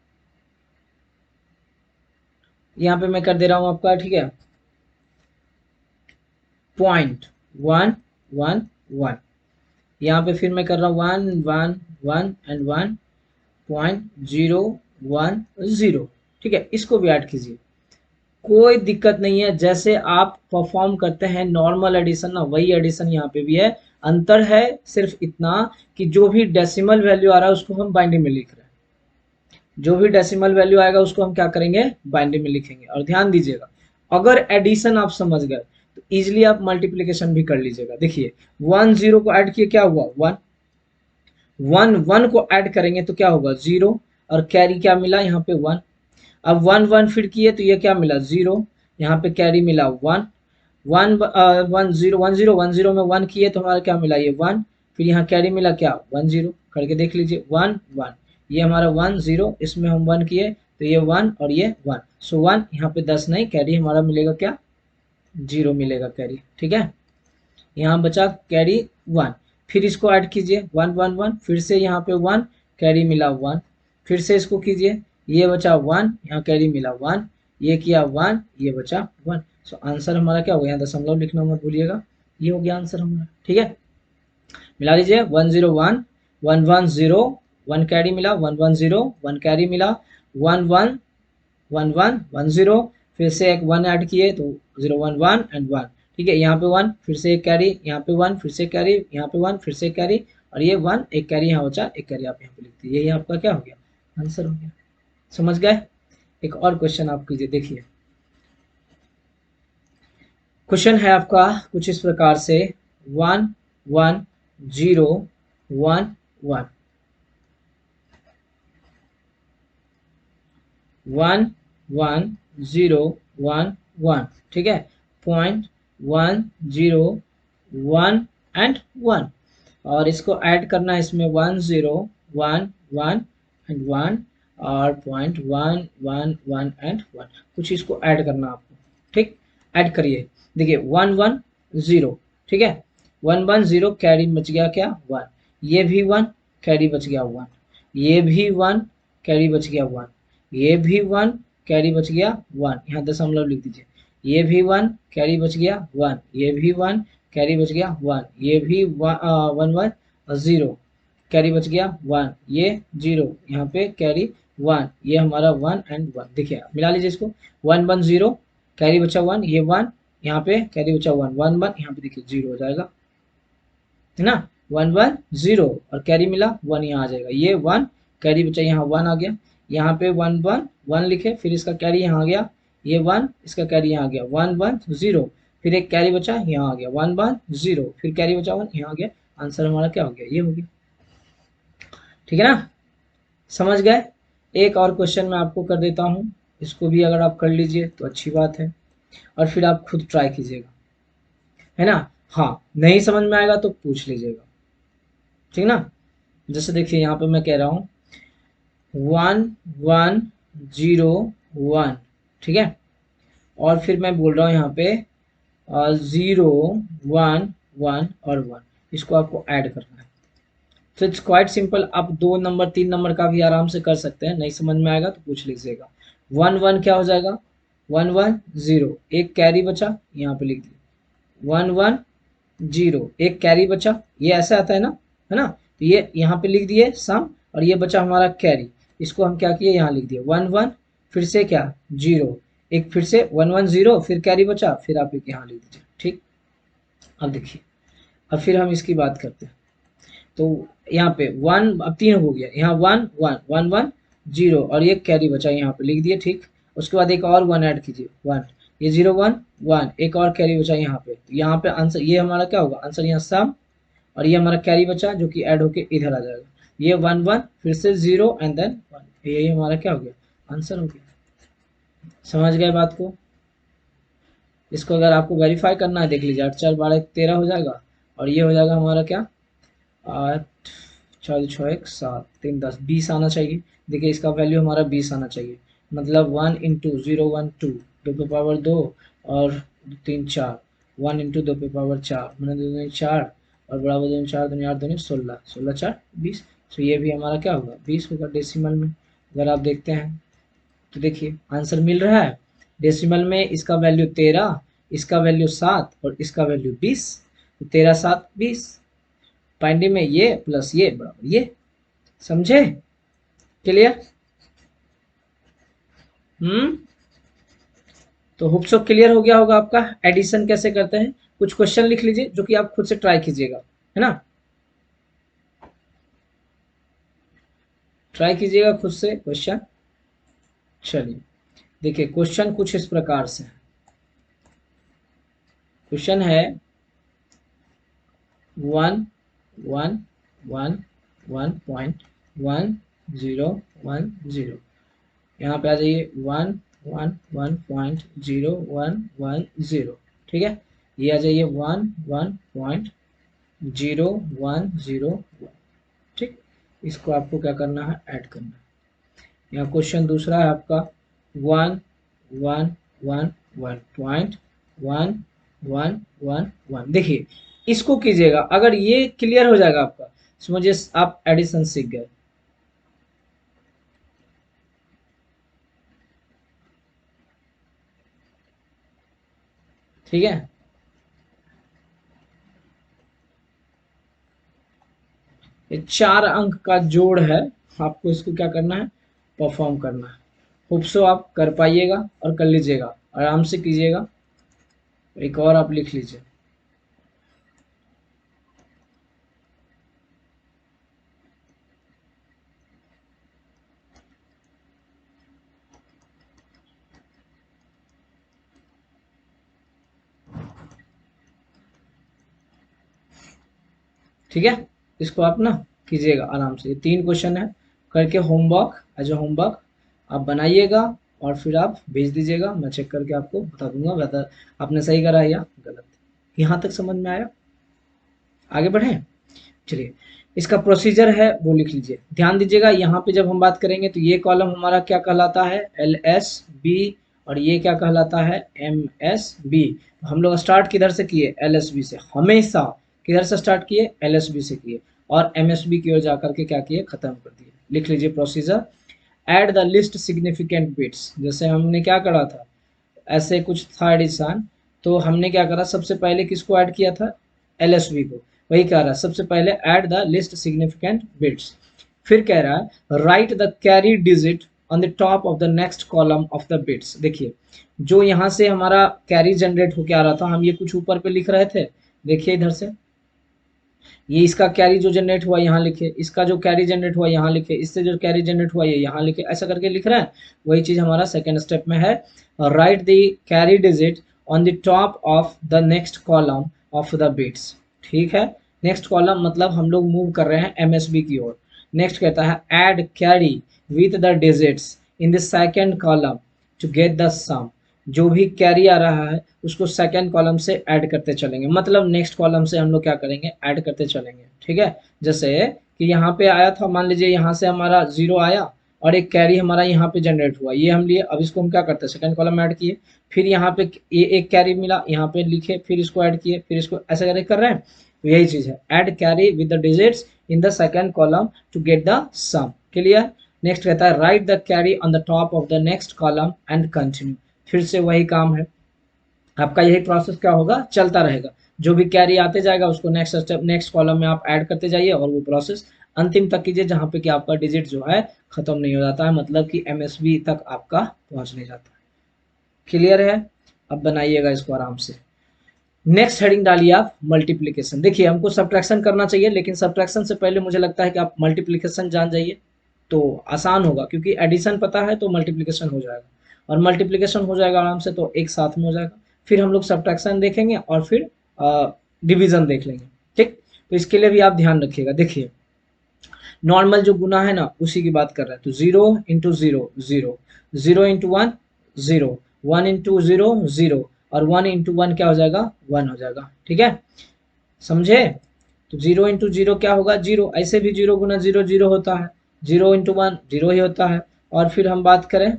यहां पे मैं कर दे रहा हूं आपका, ठीक है 0.111। यहाँ पे फिर मैं कर रहा हूँ 1 1 1 एंड 1.010। ठीक है, इसको भी ऐड कीजिए, कोई दिक्कत नहीं है। जैसे आप परफॉर्म करते हैं नॉर्मल एडिशन ना, वही एडिशन यहाँ पे भी है। अंतर है सिर्फ इतना कि जो भी डेसिमल वैल्यू आ रहा है उसको हम बाइनरी में लिख रहे हैं, जो भी डेसिमल वैल्यू आएगा उसको हम क्या करेंगे बाइनरी में लिखेंगे। और ध्यान दीजिएगा अगर एडिशन आप समझ गए तो इजिली आप मल्टीप्लिकेशन भी कर लीजिएगा। देखिए 1 0 को ऐड किए क्या हुआ 1, 1 1 को ऐड करेंगे तो क्या होगा 0 और कैरी क्या मिला यहाँ पे 1। अब 1 1 फिर किए तो ये क्या मिला 0, यहाँ पे कैरी मिला 1 1 1 0 1 0 1 0 में 1 किए तो हमारा क्या मिला ये 1, फिर यहाँ कैरी मिला क्या 1 0, करके देख लीजिए 1 1, ये हमारा 1 0, इसमें हम 1 किए तो ये 1 और ये 1। सो 1 यहाँ पे 10 नहीं, कैरी हमारा मिलेगा क्या 0 मिलेगा कैरी। ठीक है, यहाँ बचा कैरी 1, फिर इसको ऐड कीजिए 1 1 1, फिर से यहाँ पे 1 कैरी मिला 1, फिर से इसको कीजिए, ये बचा 1, यहाँ कैरी मिला 1, ये किया 1, ये बचा 1। सो आंसर हमारा क्या हो गया, यहाँ दशमलव लिखना मत भूलिएगा, ये हो गया आंसर हमारा। ठीक है, मिला लीजिए 1 0 1 1 1 0 1 कैरी मिला 1 1 0 1 कैरी मिला 1 1 1 1 1 0, फिर से एक 1 ऐड किए तो 0 1 1 एंड 1। ठीक है, यहाँ पे 1, फिर से एक कैरी, यहाँ पे 1, फिर से कैरी, यहाँ पे 1, फिर से कैरी और ये 1, एक कैरी यहाँ बचा, एक कैरी आप यहाँ पे लिख दीजिए, यही आपका क्या हो गया आंसर हो गया। समझ गए? एक और क्वेश्चन आप कीजिए, देखिए क्वेश्चन है आपका कुछ इस प्रकार से 1 1 0 1 1 1 1 0 1 1, ठीक है, 0.1 0 1 एंड 1, और इसको ऐड करना है इसमें 1 0 1 1 एंड 1 और 0.1 1 1 एंड 1, कुछ इसको ऐड करना आपको, ठीक, ऐड करिए। देखिए 1 1 0, ठीक है, 1 1 0 कैरी बच गया क्या 1, ये भी 1 कैरी बच गया 1, ये भी 1 कैरी बच गया 1, ये भी 1 कैरी बच गया 1, यहाँ दशमलव लिख दीजिए, ये भी 1 कैरी बच गया 1, ये भी 1 कैरी बच गया 1, ये भी 1 1 0 कैरी बच गया 1, ये 0 यहाँ पे कैरी 1, ये हमारा 1 एंड 1, देखिए मिला लीजिए इसको, 1 1 0 कैरी बचा 1, ये 1 यहाँ पे कैरी बचा 1 1 1, यहाँ पे देखिए 0 हो जाएगा, है ना, 1 1 0 और कैरी मिला 1 यहाँ आ जाएगा, ये 1 कैरी बचा यहाँ 1 आ गया, यहाँ पे 1 1 1 लिखे, फिर इसका कैरी यहाँ आ गया, ये 1 इसका कैरी यहाँ आ गया 1 1 0, फिर एक कैरी बचा यहाँ आ गया 1 1 0, फिर कैरी बचा 1 यहाँ आ गया, आंसर हमारा क्या हो गया, ये हो गया, ठीक है ना, समझ गए। एक और क्वेश्चन मैं आपको कर देता हूँ, इसको भी अगर आप कर लीजिए तो अच्छी बात है, और फिर आप खुद ट्राई कीजिएगा, है ना, हाँ नहीं समझ में आएगा तो पूछ लीजिएगा, ठीक ना। जैसे देखिए यहाँ पे मैं कह रहा हूँ 1 1 0 1, ठीक है, और फिर मैं बोल रहा हूँ यहाँ पे 0 1 1 और 1, इसको आपको ऐड करना है, तो इट्स क्वाइट सिंपल, आप 2 नंबर 3 नंबर का भी आराम से कर सकते हैं, नहीं समझ में आएगा तो पूछ लीजिएगा। 1 1 क्या हो जाएगा 1 1 0, एक कैरी बचा यहाँ पे लिख दिया 1 1 0, एक कैरी बचा, ये ऐसे आता है ना, है ना, तो ये यहाँ पे लिख दिए सम, और ये बचा हमारा कैरी, इसको हम क्या किए यहाँ लिख दिए 1 1, फिर से क्या 0, एक फिर से 1 1 0, फिर कैरी बचा, फिर आप एक यहाँ लिख दीजिए, ठीक। अब देखिए, अब फिर हम इसकी बात करते हैं, तो यहाँ पे 1 अब 3 हो गया, यहाँ 1 1 1 1 0 और ये कैरी बचा यहाँ पे लिख दिए, ठीक, उसके बाद एक और 1 ऐड कीजिए 1, ये 0 1 1, एक और कैरी बचा यहाँ पे, तो यहाँ पे आंसर ये हमारा क्या होगा, आंसर यहाँ सम, और ये हमारा कैरी बचा जो कि ऐड होके इधर आ जाएगा, ये 1 1 फिर से 0 एंड देन 1, ये हमारा क्या हो गया, आंसर हो गया, समझ गए बात को। इसको अगर आपको वेरीफाई करना है देख लीजिए, 8 4 12 13 हो जाएगा, और ये हो जाएगा हमारा क्या 8 4 6 1 7 3 10 20 आना चाहिए, देखिए इसका वैल्यू हमारा 20 आना चाहिए, मतलब 1 इंटू 0 1 2 2 पे पावर 2 और 3 4, 1 इंटू 2 पे पावर 4 मैंने 2 दूनी 4 और बराबर 2 4 दूनी 8 दूनी 16 16 4 20, तो ये भी हमारा क्या होगा 20 होगा डेसिमल में, अगर आप देखते हैं तो देखिए आंसर मिल रहा है, डेसिमल में इसका वैल्यू 13, इसका वैल्यू 7 और इसका वैल्यू 20, तो 13 7 20, पाइंडी में ये प्लस ये बराबर ये, समझे, क्लियर, तो होप सो क्लियर हो गया होगा आपका एडिशन कैसे करते हैं, कुछ क्वेश्चन लिख लीजिए जो कि आप खुद से ट्राई कीजिएगा, है ना, ट्राई कीजिएगा खुद से क्वेश्चन। चलिए देखिए क्वेश्चन कुछ इस प्रकार से, क्वेश्चन है 1 1 1 1.1010, यहाँ पे आ जाइए 1 1 1.0110, ठीक है, ये आ जाइए 1 1.0101, ठीक, इसको आपको क्या करना है ऐड करना है। यहाँ क्वेश्चन दूसरा है आपका 1 1 1 1.1111, देखिए इसको कीजिएगा, अगर ये क्लियर हो जाएगा आपका समझिए आप एडिशन सीख गए, ठीक है, ये 4 अंक का जोड़ है, आपको इसको क्या करना है परफॉर्म करना है, होप सो आप कर पाइएगा और कर लीजिएगा, आराम से कीजिएगा, एक और आप लिख लीजिए। ठीक है, इसको आप ना कीजिएगा आराम से। ये 3 क्वेश्चन है, करके होमवर्क एज ए होमवर्क आप बनाइएगा और फिर आप भेज दीजिएगा। मैं चेक करके आपको बता दूंगा whether आपने सही करा है या गलत। यहाँ तक समझ में आया? आगे बढ़े। चलिए, इसका प्रोसीजर है वो लिख लीजिए। ध्यान दीजिएगा, यहाँ पे जब हम बात करेंगे तो ये कॉलम हमारा क्या कहलाता है, एल एस बी, और ये क्या कहलाता है, एम एस बी। हम लोग स्टार्ट किधर से किए, एल एस बी से। हमेशा किधर से स्टार्ट किए, एल एस बी से किए, और एम एस बी की ओर जाकर के क्या किए, खत्म कर दिए। लिख लीजिए procedure. Add the least significant bits. जैसे हमने क्या करा था, ऐसे कुछ था एडिशन, तो हमने क्या करा, सबसे पहले किसको ऐड किया था, एल एस बी को। वही कह रहा है, सबसे पहले add the least significant bits. फिर कह रहा है write the carry digit on the top of the next column of the bits. देखिए, जो यहाँ से हमारा कैरी जनरेट होके आ रहा था, हम ये कुछ ऊपर पे लिख रहे थे, देखिए इधर से ये इसका कैरी जो जनरेट हुआ यहाँ लिखे, इसका जो कैरी जनरेट हुआ यहाँ लिखे, इससे जो कैरी जनरेट हुआ ये यहाँ लिखे, ऐसा करके लिख रहा है। वही चीज हमारा सेकेंड स्टेप में है, write the carry digit on the top of the next column of the bits. ठीक है, नेक्स्ट कॉलम मतलब हम लोग मूव कर रहे हैं एमएसबी की ओर। नेक्स्ट कहता है add carry with the digits in the second column to get the sum. जो भी कैरी आ रहा है उसको सेकेंड कॉलम से ऐड करते चलेंगे, मतलब नेक्स्ट कॉलम से हम लोग क्या करेंगे, ऐड करते चलेंगे। ठीक है, जैसे कि यहाँ पे आया था, मान लीजिए यहाँ से हमारा 0 आया और एक कैरी हमारा यहाँ पे जनरेट हुआ, ये हम लिए। अब इसको हम क्या करते हैं, सेकंड कॉलम में ऐड किए। फिर यहाँ पे ये एक कैरी मिला, यहाँ पे लिखे, फिर इसको ऐड किए, फिर इसको ऐसे करके कर रहे हैं। तो यही चीज है, add carry with the digits in the second column to get the sum. Clear. Next कहता है write the carry on the top of the next column and continue. फिर से वही काम है आपका, यही प्रोसेस क्या होगा, चलता रहेगा। जो भी कैरी आते जाएगा उसको नेक्स्ट स्टेप नेक्स्ट कॉलम में आप ऐड करते जाइए, और वो प्रोसेस अंतिम तक कीजिए जहां पे कि आपका डिजिट जो है खत्म नहीं हो जाता है, मतलब कि एमएसबी तक आपका पहुंच नहीं जाता है। क्लियर है। अब बनाइएगा इसको आराम से। नेक्स्ट हेडिंग डालिए आप मल्टीप्लीकेशन। देखिए, हमको सब्ट्रैक्शन करना चाहिए, लेकिन सब्ट्रैक्शन से पहले मुझे लगता है कि आप मल्टीप्लीकेशन जान जाइए तो आसान होगा, क्योंकि एडिशन पता है तो मल्टीप्लीकेशन हो जाएगा, और मल्टीप्लीकेशन हो जाएगा आराम से तो एक साथ में हो जाएगा। फिर हम लोग सब्ट्रैक्शन देखेंगे और फिर डिवीजन देख लेंगे। ठीक, तो इसके लिए भी आप ध्यान रखिएगा। देखिए, नॉर्मल जो गुना है ना उसी की बात कर रहे हैं, तो 0 इंटू 0 0, 0 इंटू 1 0, 1 इंटू 0 0, और 1 इंटू 1 क्या हो जाएगा, 1 हो जाएगा। ठीक है, समझे। तो 0 इंटू 0 क्या होगा, 0। ऐसे भी 0 गुना 0 0 होता है, 0 इंटू 1 0 ही होता है। और फिर हम बात करें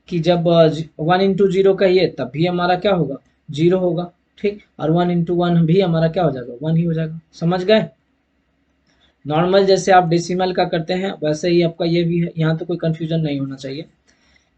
कि जब 1 इंटू 0 कहिए तब भी हमारा क्या होगा, 0 होगा। ठीक, और 1 इंटू 1 भी हमारा क्या हो जाएगा, 1 ही हो जाएगा। समझ गए। नॉर्मल जैसे आप डेसिमल का करते हैं वैसे ही आपका ये भी है, यहाँ तो कोई कंफ्यूजन नहीं होना चाहिए।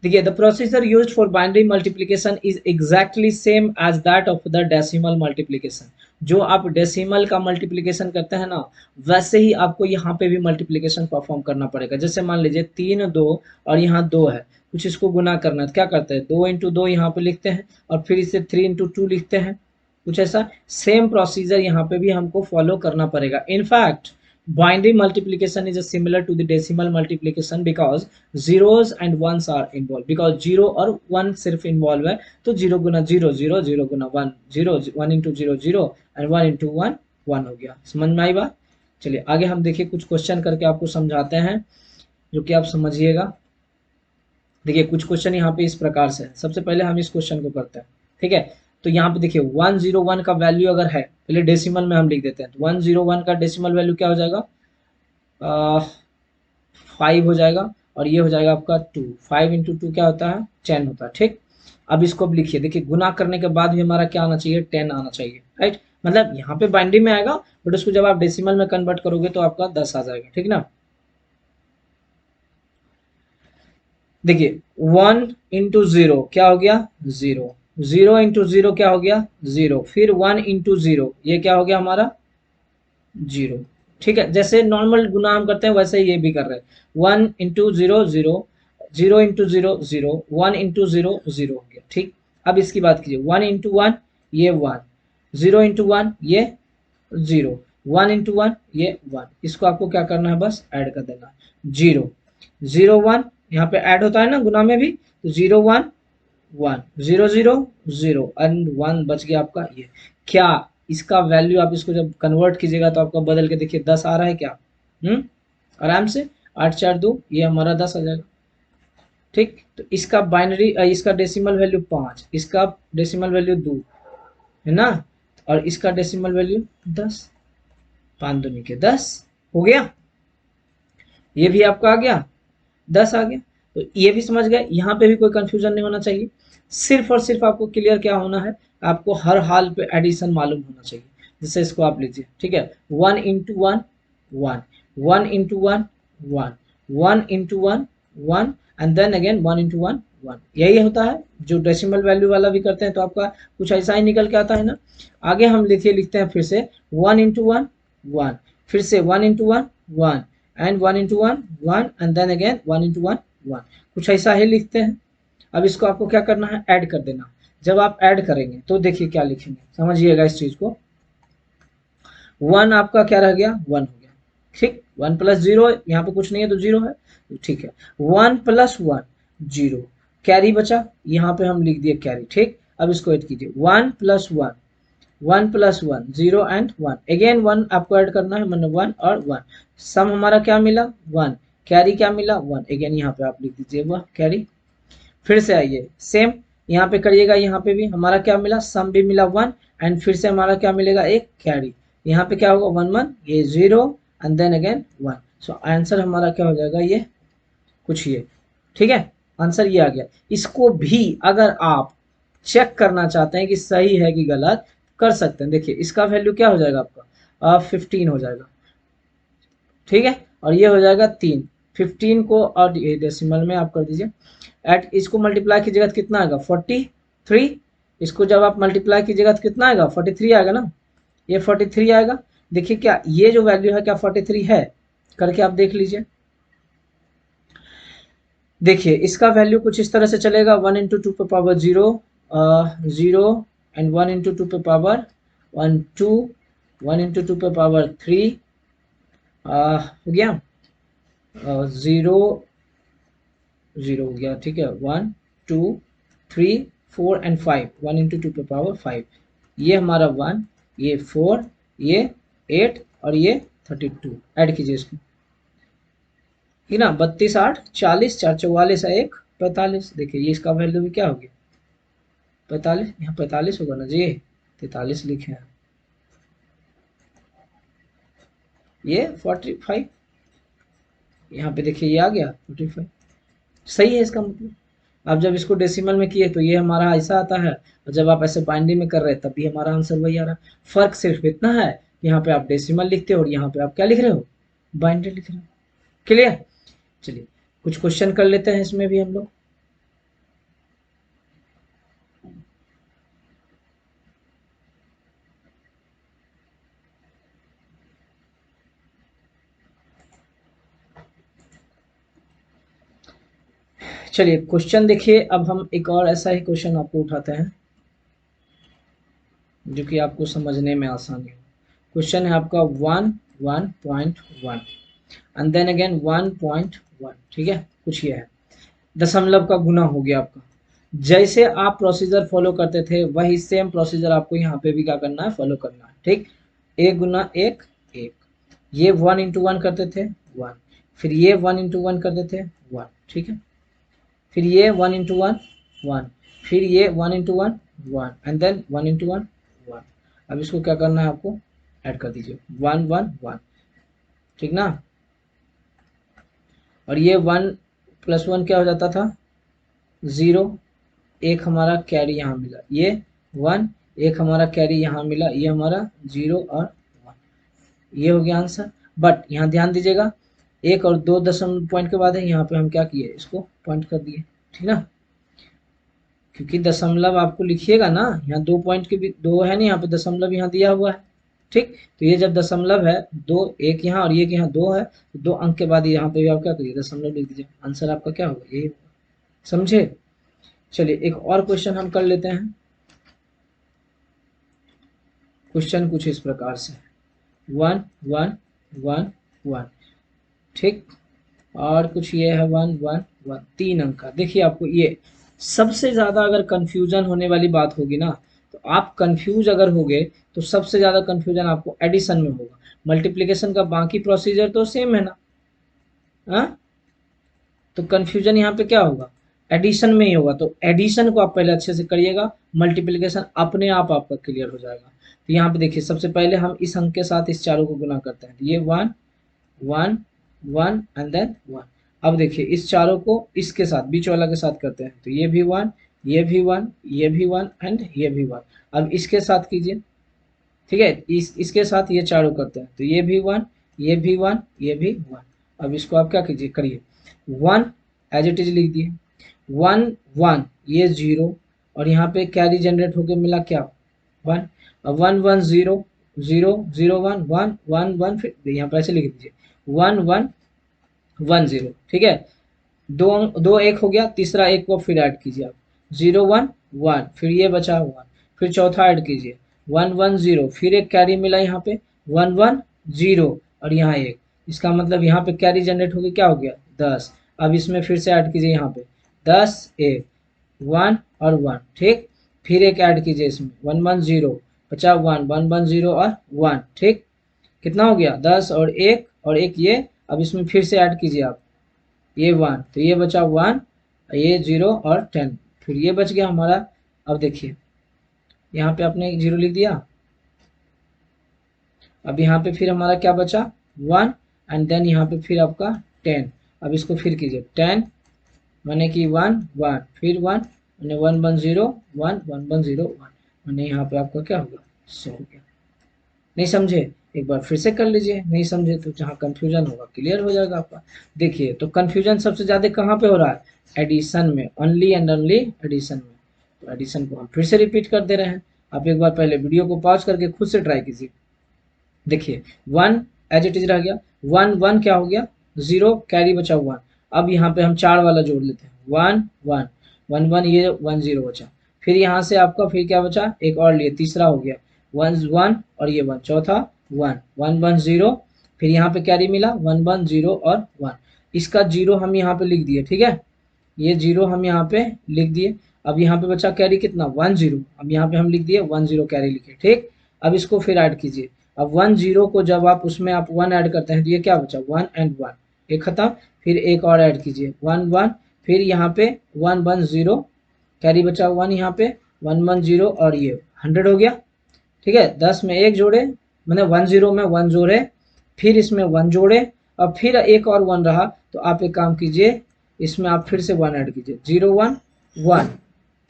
देखिए, the procedure used for binary multiplication is exactly same as that of the decimal multiplication. जो आप डेसिमल का मल्टीप्लिकेशन करते हैं ना, वैसे ही आपको यहाँ पे भी मल्टीप्लिकेशन परफॉर्म करना पड़ेगा। जैसे मान लीजिए 3 2 और यहाँ 2 है, कुछ इसको गुना करना है तो क्या करते हैं, 2 इंटू 2 यहाँ पे लिखते हैं, और फिर इसे 3 इंटू 2 लिखते हैं। कुछ ऐसा सेम प्रोसीजर यहाँ पे भी हमको फॉलो करना पड़ेगा। In fact binary multiplication is similar to the decimal multiplication because zeros and ones are involved, because 0 और 1 सिर्फ इन्वॉल्व है। तो 0 गुना 0 0, 0 गुना 1 0, 1 इंटू 0 0, एंड 1 इंटू 1 1 हो गया। समझ में आई बात। चलिए आगे हम देखिए, कुछ क्वेश्चन करके आपको समझाते हैं जो कि आप समझिएगा। देखिए, कुछ क्वेश्चन यहाँ पे इस प्रकार से है। सबसे पहले हम इस क्वेश्चन को करते हैं। ठीक है, तो यहाँ पे देखिए 101 का वैल्यू अगर है, पहले डेसिमल में हम लिख देते हैं। तो 101 का डेसिमल वैल्यू क्या हो जाएगा, 5 हो जाएगा, और ये हो जाएगा आपका 2। 5 इंटू 2 क्या होता है, 10 होता है। ठीक, अब इसको अब लिखिए। देखिए, गुना करने के बाद भी हमारा क्या आना चाहिए, 10 आना चाहिए। राइट, मतलब यहाँ पे बाइनरी में आएगा, बट उसको जब आप डेसिमल में कन्वर्ट करोगे तो आपका 10 आ जाएगा। ठीक ना। देखिए 1 इंटू 0 क्या हो गया, 0, 0 इंटू 0 क्या हो गया, 0, फिर 1 इंटू 0 ये क्या हो गया हमारा, 0। ठीक है, जैसे नॉर्मल गुना हम करते हैं वैसे ये भी कर रहे हैं। 1 इंटू 0 0, 0 इंटू 0 0, 1 इंटू 0 0 हो गया। ठीक, अब इसकी बात कीजिए, 1 इंटू 1 ये 1, 0 इंटू 1 ये 0, 1 इंटू 1 ये 1। इसको आपको क्या करना है, बस ऐड कर देना। 0 0 1 यहाँ पे ऐड होता है ना गुना में भी, तो 0 1 1 0 0 0 एंड 1 बच गया आपका ये। क्या इसका वैल्यू आप इसको जब कन्वर्ट कीजिएगा तो आपका बदल के देखिए 10 आ रहा है क्या, आराम से 8 4 2 ये हमारा 10 आ जाएगा। ठीक, तो इसका बाइनरी इसका डेसिमल वैल्यू 5, इसका डेसिमल वैल्यू 2 है ना, और इसका डेसिमल वैल्यू 10, 5 दूनी के 10 हो गया। ये भी आपका आ गया 10 आ गया। तो ये भी समझ गए, यहाँ पे भी कोई कंफ्यूजन नहीं होना चाहिए। सिर्फ और सिर्फ आपको क्लियर क्या होना है, आपको हर हाल पे एडिशन मालूम होना चाहिए। जैसे इसको आप लीजिए, ठीक है, 1 into 1 1, 1 into 1 1, 1 into 1 1, and then again 1 into 1 1। यही होता है जो डेसिमल वैल्यू वाला भी करते हैं तो आपका कुछ ऐसा ही निकल के आता है ना। आगे हम लिखते हैं फिर से 1 इंटू 1 1, फिर से 1 into 1 1, and 1 into 1 1, and then again 1 into 1 1, कुछ ऐसा ही लिखते हैं। अब इसको आपको क्या करना है, ऐड कर देना। जब आप ऐड करेंगे तो देखिए क्या लिखेंगे, समझिएगा इस चीज को। 1 आपका क्या रह गया, 1 हो गया। ठीक, 1 प्लस 0, यहाँ पे कुछ नहीं है तो 0 है, ठीक है। 1 प्लस 1 0, कैरी बचा, यहाँ पे हम लिख दिए कैरी। ठीक, अब इसको ऐड कीजिए, 1 प्लस 1 1 प्लस 1 0 एंड 1, अगेन 1 आपको ऐड करना है, मतलब 1 और 1, सम हमारा क्या मिला 1, कैरी क्या मिला 1, अगेन यहाँ पे आप लिख दीजिए वह कैरी। फिर से आइए सेम यहाँ पे करिएगा, यहाँ पे भी हमारा क्या मिला, सम भी मिला 1, एंड फिर से हमारा क्या मिलेगा, एक कैरी। यहाँ पे क्या होगा 1 1, ये 0 and then again 1। So answer हमारा क्या हो जाएगा, ये कुछ ये, ठीक है, आंसर ये आ गया। इसको भी अगर आप चेक करना चाहते हैं कि सही है कि गलत, कर सकते हैं। देखिए इसका वैल्यू क्या हो जाएगा आपका, 15 हो जाएगा, ठीक है, और ये हो जाएगा 3, 15 को और ये डेसिमल में आप कर दीजिए, एट इसको मल्टीप्लाई कीजिएगा तो कितना आएगा 43, इसको जब आप मल्टीप्लाई कीजिएगा तो कितना आएगा 43 आएगा ना, ये 43 आएगा। देखिए क्या ये जो वैल्यू है क्या 43 है, करके आप देख लीजिए। देखिए इसका वैल्यू कुछ इस तरह से चलेगा, 1 इंटू 2 पे पावर 0 0, एंड 1 इंटू 2 पे पावर 1 2, 1 इंटू 2 पे पावर 3 हो गया, 0 0 हो गया, ठीक है, 1 2 3 4 एंड 5, 1 इंटू 2 पे पावर 5, ये हमारा 1, ये 4, ये 8 और ये 32, ऐड कीजिए इसको, ठीक ना, 32 8 40, 4 44 1 45। देखिए ये इसका वैल्यू भी क्या हो गया 45, यहाँ 45 होगा ना जी, 43 लिखे हैं, ये 45, यहाँ पे देखिए ये आ गया 45, सही है इसका मतलब। आप जब इसको डेसिमल में किए तो ये हमारा ऐसा आता है, और जब आप ऐसे बाइनरी में कर रहे हैं तब भी हमारा आंसर वही आ रहा है। फर्क सिर्फ इतना है कि यहाँ पे आप डेसिमल लिखते हो और यहाँ पे आप क्या लिख रहे हो, बाइनरी लिख रहे हो। क्लियर, चलिए कुछ क्वेश्चन कर लेते हैं इसमें भी हम लोग। चलिए क्वेश्चन देखिए, अब हम एक और ऐसा ही क्वेश्चन आपको उठाते हैं जो कि आपको समझने में आसानी हो। क्वेश्चन है आपका 1.1 एंड देन अगेन 1.1, ठीक है, कुछ ये है, दशमलव का गुना हो गया आपका। जैसे आप प्रोसीजर फॉलो करते थे वही सेम प्रोसीजर आपको यहाँ पे भी क्या करना है, फॉलो करना है। ठीक, 1 गुना 1 1, ये 1 इंटू 1 करते थे 1, फिर ये 1 इंटू 1 करते थे 1, ठीक है, फिर ये 1 इंटू 1 1, फिर ये 1 इंटू 1 1, एंड देन 1 इंटू 1 1। अब इसको क्या करना है आपको, ऐड कर दीजिए 1 1 1, ठीक ना, और ये 1 प्लस 1 क्या हो जाता था 0, एक हमारा कैरी यहाँ मिला, ये 1, एक हमारा कैरी यहाँ मिला, ये हमारा 0 और 1, ये हो गया आंसर। बट यहाँ ध्यान दीजिएगा, एक और दो दशमलव पॉइंट के बाद है, यहाँ पे हम क्या किए, इसको पॉइंट कर दिए, ठीक ना, क्योंकि दशमलव आपको लिखिएगा ना, यहाँ 2 पॉइंट के भी 2 है नहीं, यहाँ पे दशमलव यहाँ दिया हुआ है। ठीक, तो ये जब दशमलव है 2, एक यहाँ और ये यहाँ 2 है, तो 2 अंक के बाद यहाँ पे भी आप क्या करिए, दशमलव लिख दीजिए, आंसर आपका क्या होगा, यही होगा। समझे, चलिए एक और क्वेश्चन हम कर लेते हैं। क्वेश्चन कुछ इस प्रकार से 1 1 1 1, ठीक, और कुछ ये है 1 1 1, 3 अंक का। देखिए आपको ये सबसे ज्यादा अगर कंफ्यूजन होने वाली बात होगी ना, तो आप कंफ्यूज अगर हो गए तो सबसे ज़्यादा कंफ्यूजन आपको एडिशन में होगा। मल्टीप्लिकेशन का बाकी प्रोसीजर तो सेम है ना, हाँ? तो कंफ्यूजन यहाँ पे क्या होगा, एडिशन में ही होगा। तो एडिशन को आप पहले अच्छे से करिएगा, मल्टीप्लिकेशन अपने आप आपका क्लियर हो जाएगा। तो यहाँ पे देखिए सबसे पहले हम इस अंक के साथ इस चारों को गुना करते हैं, तो ये 1 1 1 एंड देन 1। अब देखिए इस चारों को इसके साथ बीच वाला के साथ करते हैं, तो ये भी 1, ये भी 1, ये भी 1 एंड ये भी 1। अब इसके साथ कीजिए, ठीक है, इसके साथ ये चारों करते हैं, तो ये भी 1, ये भी 1, ये भी 1। अब इसको आप क्या कीजिए, करिए 1 एज इट इज लिख दिए, 1 1 ये 0 और यहाँ पे कैरी जनरेट होके मिला क्या 1। अब 1 1 0 0 0 1 1 1 1, फिर यहाँ पर ऐसे लिख दीजिए 1 1 1 0, ठीक है। दो एक हो गया, तीसरा एक को फिर ऐड कीजिए आप 0 1 1, फिर ये बचा 1, फिर चौथा ऐड कीजिए 1 1 0, फिर एक कैरी मिला यहाँ पे 1 1 0 और यहाँ एक, इसका मतलब यहाँ पे कैरी जनरेट हो गया, क्या हो गया 10। अब इसमें फिर से ऐड कीजिए यहाँ पे 10 एक 1 और 1, ठीक। फिर एक ऐड कीजिए इसमें 1 1 0, बचा 1 1 1 0 और 1, ठीक। कितना हो गया 10 और एक ये। अब इसमें फिर से ऐड कीजिए आप ये 1, तो ये बचा 1, ये 0 और 10, फिर ये बच गया हमारा। अब देखिए यहाँ पे आपने 0 लिख दिया, अब यहाँ पे फिर हमारा क्या बचा 1 एंड देन यहाँ पे फिर आपका 10। अब इसको फिर कीजिए 10 माने कि 1 1 फिर 1 माने 1 1 0 1 1 1 0 1 माने यहाँ पे आपका क्या होगा 100 हो गया। नहीं समझे, एक बार फिर से कर लीजिए, नहीं समझे तो जहाँ कंफ्यूजन होगा क्लियर हो जाएगा आपका। देखिए तो कंफ्यूजन सबसे ज़्यादा कहाँ पे हो रहा है, एडिशन में, ओनली एंड ओनली एडिशन में। तो एडिशन को हम फिर से रिपीट कर दे रहे हैं, आप एक बार पहले वीडियो को पॉज करके खुद से ट्राई कीजिए। देखिए 1 एज इट इज रह गया, 1 1 क्या हो गया 0, कैरी बचा 1। अब यहाँ पे हम 4 वाला जोड़ लेते हैं 1 1 1 1, ये 1 0 बचा, फिर यहाँ से आपका फिर क्या बचा एक और लिए, तीसरा हो गया 1 1 और ये 1, चौथा 1 1 1 0, फिर यहाँ पे कैरी मिला 1 1 0 और 1। इसका 0 हम यहाँ पे लिख दिए, ठीक है, ये 0 हम यहाँ पे लिख दिए। अब यहाँ पे बचा कैरी कितना 1 0, अब यहाँ पे हम लिख दिए 1 0 कैरी लिखे, ठीक। अब इसको फिर ऐड कीजिए, अब 1 0 को जब आप उसमें आप 1 ऐड करते हैं तो ये क्या बचा 1 एंड 1, एक खत्म, फिर एक और ऐड कीजिए 1 1, फिर यहाँ पे 1 1 0, कैरी बचा 1, यहाँ पे 1 1 0 और ये 100 हो गया, ठीक है। 10 में एक जोड़े मैंने 1 0 में 1 जोड़े, फिर इसमें 1 जोड़े, अब फिर एक और 1 रहा, तो आप एक काम कीजिए इसमें आप फिर से 1 ऐड कीजिए 0 1 1,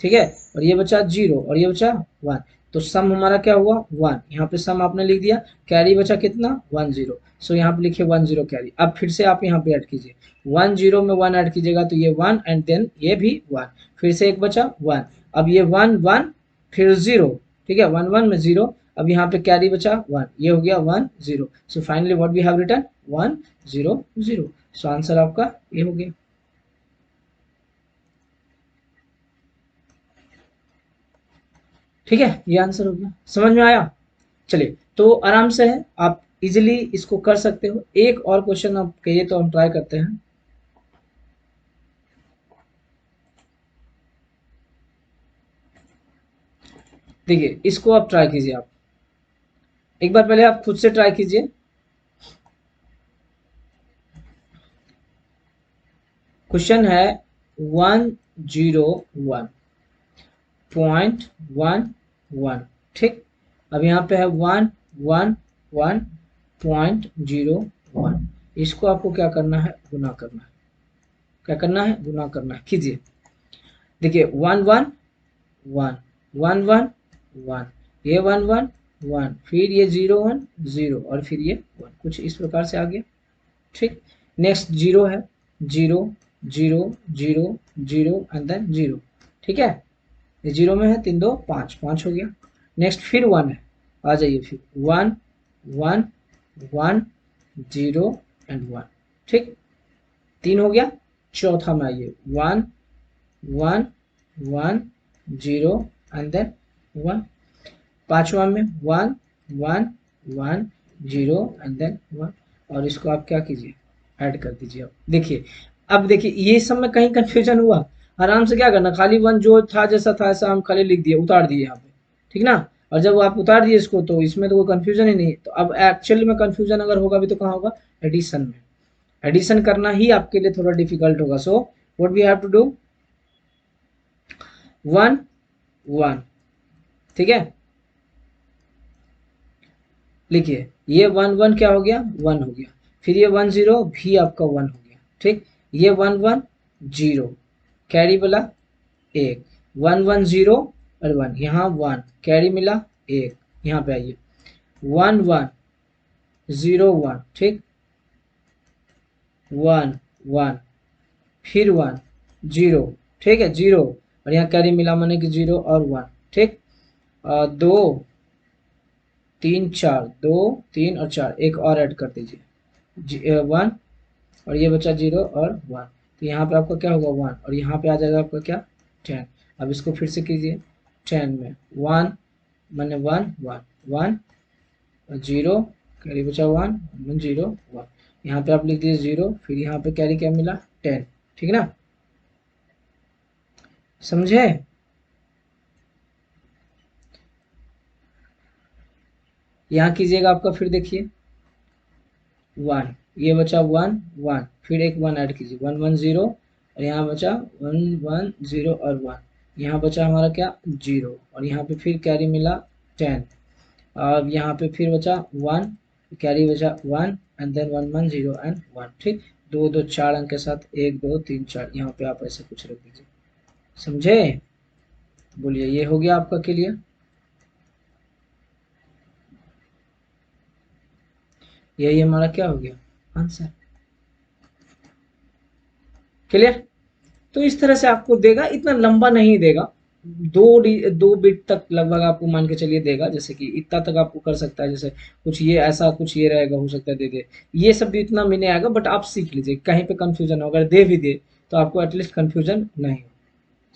ठीक है, और ये बचा 0 और ये बचा 1, तो सम हमारा क्या हुआ 1, यहाँ पे सम आपने लिख दिया, कैरी बचा कितना 1 0, सो यहाँ पे लिखिए 1 0 कैरी। अब फिर से आप यहाँ पे ऐड कीजिए 1 0 में 1 ऐड कीजिएगा तो ये 1 एंड देन ये भी 1, फिर से एक बचा 1, अब ये 1 1 फिर 0, ठीक है, 1 1 में 0, अब यहाँ पे कैरी बचा 1, ये हो गया 1 0, so finally what we have written 1 0 0। So answer आपका ये हो गया। ठीक है, ये आंसर हो गया, समझ में आया। चलिए तो आराम से है, आप इजीली इसको कर सकते हो। एक और क्वेश्चन आप कहिए तो हम ट्राई करते हैं। देखिए इसको आप ट्राई कीजिए, आप एक बार पहले आप खुद से ट्राई कीजिए। क्वेश्चन है 101.11, ठीक। अब यहाँ पे है 111.01, इसको आपको क्या करना है गुना करना है, क्या करना है गुना करना है, कीजिए। देखिए 1 1 1 1 1 1, ये 1 1 1, फिर ये 0 1 0 और फिर ये 1, कुछ इस प्रकार से आ गया, ठीक। नेक्स्ट 0 है 0 0 0 0 एंड देन 0, ठीक है, ये 0 में है 3 2 5 5 हो गया। नेक्स्ट फिर 1 है, आ जाइए फिर 1 1 1 0 एंड 1, ठीक, 3 हो गया। चौथा में आइए 1 1 1 0 एंड देन 1, पांचवा में 1 1 1 0 एंड देन 1, और इसको आप क्या कीजिए ऐड कर दीजिए। अब देखिए, अब देखिए ये सब में कहीं कंफ्यूजन हुआ, आराम से क्या करना, खाली 1 जो था जैसा था ऐसा हम खाली लिख दिए, उतार दिए यहाँ पे, ठीक ना। और जब आप उतार दिए इसको तो इसमें तो कोई कंफ्यूजन ही नहीं है। तो अब एक्चुअल में कंफ्यूजन अगर होगा भी तो कहाँ होगा, एडिशन में। एडिशन करना ही आपके लिए थोड़ा डिफिकल्ट होगा। So what we have to do, 1 1, ठीक है। लिखिए ये 1 1 क्या हो गया, 1 हो गया। फिर ये 1 0 भी आपका 1 हो गया, ठीक। ये 1 1 0 कैरी वाला 1, 1 1 0 और 1, यहाँ 1 कैरी मिला 1, यहाँ पे आइए 1 1 0 1, ठीक। 1 1 फिर 1 0, ठीक है 0, और यहाँ कैरी मिला माने कि 0 और 1, ठीक। 2 3 4, 2 3 और 4, एक और ऐड कर दीजिए 1, और ये बचा 0 और 1। तो यहाँ पे आपका क्या होगा 1, और यहाँ पे आ जाएगा आपका क्या 10। अब इसको फिर से कीजिए 10 में 1 माने 1 1 1 0 कैरी बचा 1 1 0 1, यहाँ पे आप लिख दीजिए 0, फिर यहाँ पे कैरी क्या मिला 10, ठीक ना, समझे। यहाँ कीजिएगा आपका, फिर देखिए 1, ये बचा 1 1, फिर एक 1 ऐड कीजिए 1 1 0, और यहाँ बचा 1 1 0 और 1, यहाँ बचा हमारा क्या 0, और यहाँ पे फिर कैरी मिला 10, और यहाँ पे फिर बचा 1, कैरी बचा 1 एंड देन 1 1 0 एंड 1, ठीक। 2 2 4 अंक के साथ 1 2 3 4, यहाँ पे आप ऐसे कुछ रख दीजिए, समझे। बोलिए ये हो गया आपका क्लियर, यही हमारा क्या हो गया आंसर, क्लियर। तो इस तरह से आपको देगा, इतना लंबा नहीं देगा, 2 बिट तक लगभग आपको मान के चलिए देगा, जैसे कि इतना तक आपको कर सकता है, जैसे कुछ ये ऐसा कुछ ये रहेगा, हो सकता है दे दे, ये सब भी इतना भी नहीं आएगा, बट आप सीख लीजिए कहीं पे कंफ्यूजन हो, अगर दे भी दे तो आपको एटलीस्ट कंफ्यूजन नहीं हो,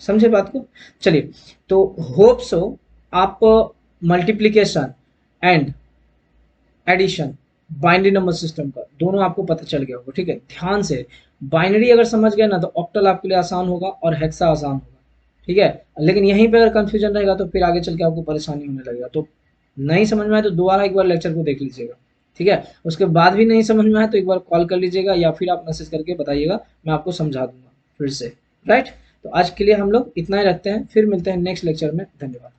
समझे बात को। चलिए, तो होप सो आप multiplication and addition, binary number system का दोनों आपको पता चल गया होगा, ठीक है। ध्यान से बाइनरी अगर समझ गए ना तो ऑक्टल आपके लिए आसान होगा और हेक्सा आसान होगा, ठीक है। लेकिन यहीं पे अगर कंफ्यूजन रहेगा तो फिर आगे चल के आपको परेशानी होने लगेगा। तो नहीं समझ में आए तो दोबारा एक बार लेक्चर को देख लीजिएगा, ठीक है। उसके बाद भी नहीं समझ में आए तो एक बार कॉल कर लीजिएगा या फिर आप मैसेज करके बताइएगा, मैं आपको समझा दूंगा फिर से, राइट। तो आज के लिए हम लोग इतना ही रखते हैं, फिर मिलते हैं नेक्स्ट लेक्चर में, धन्यवाद।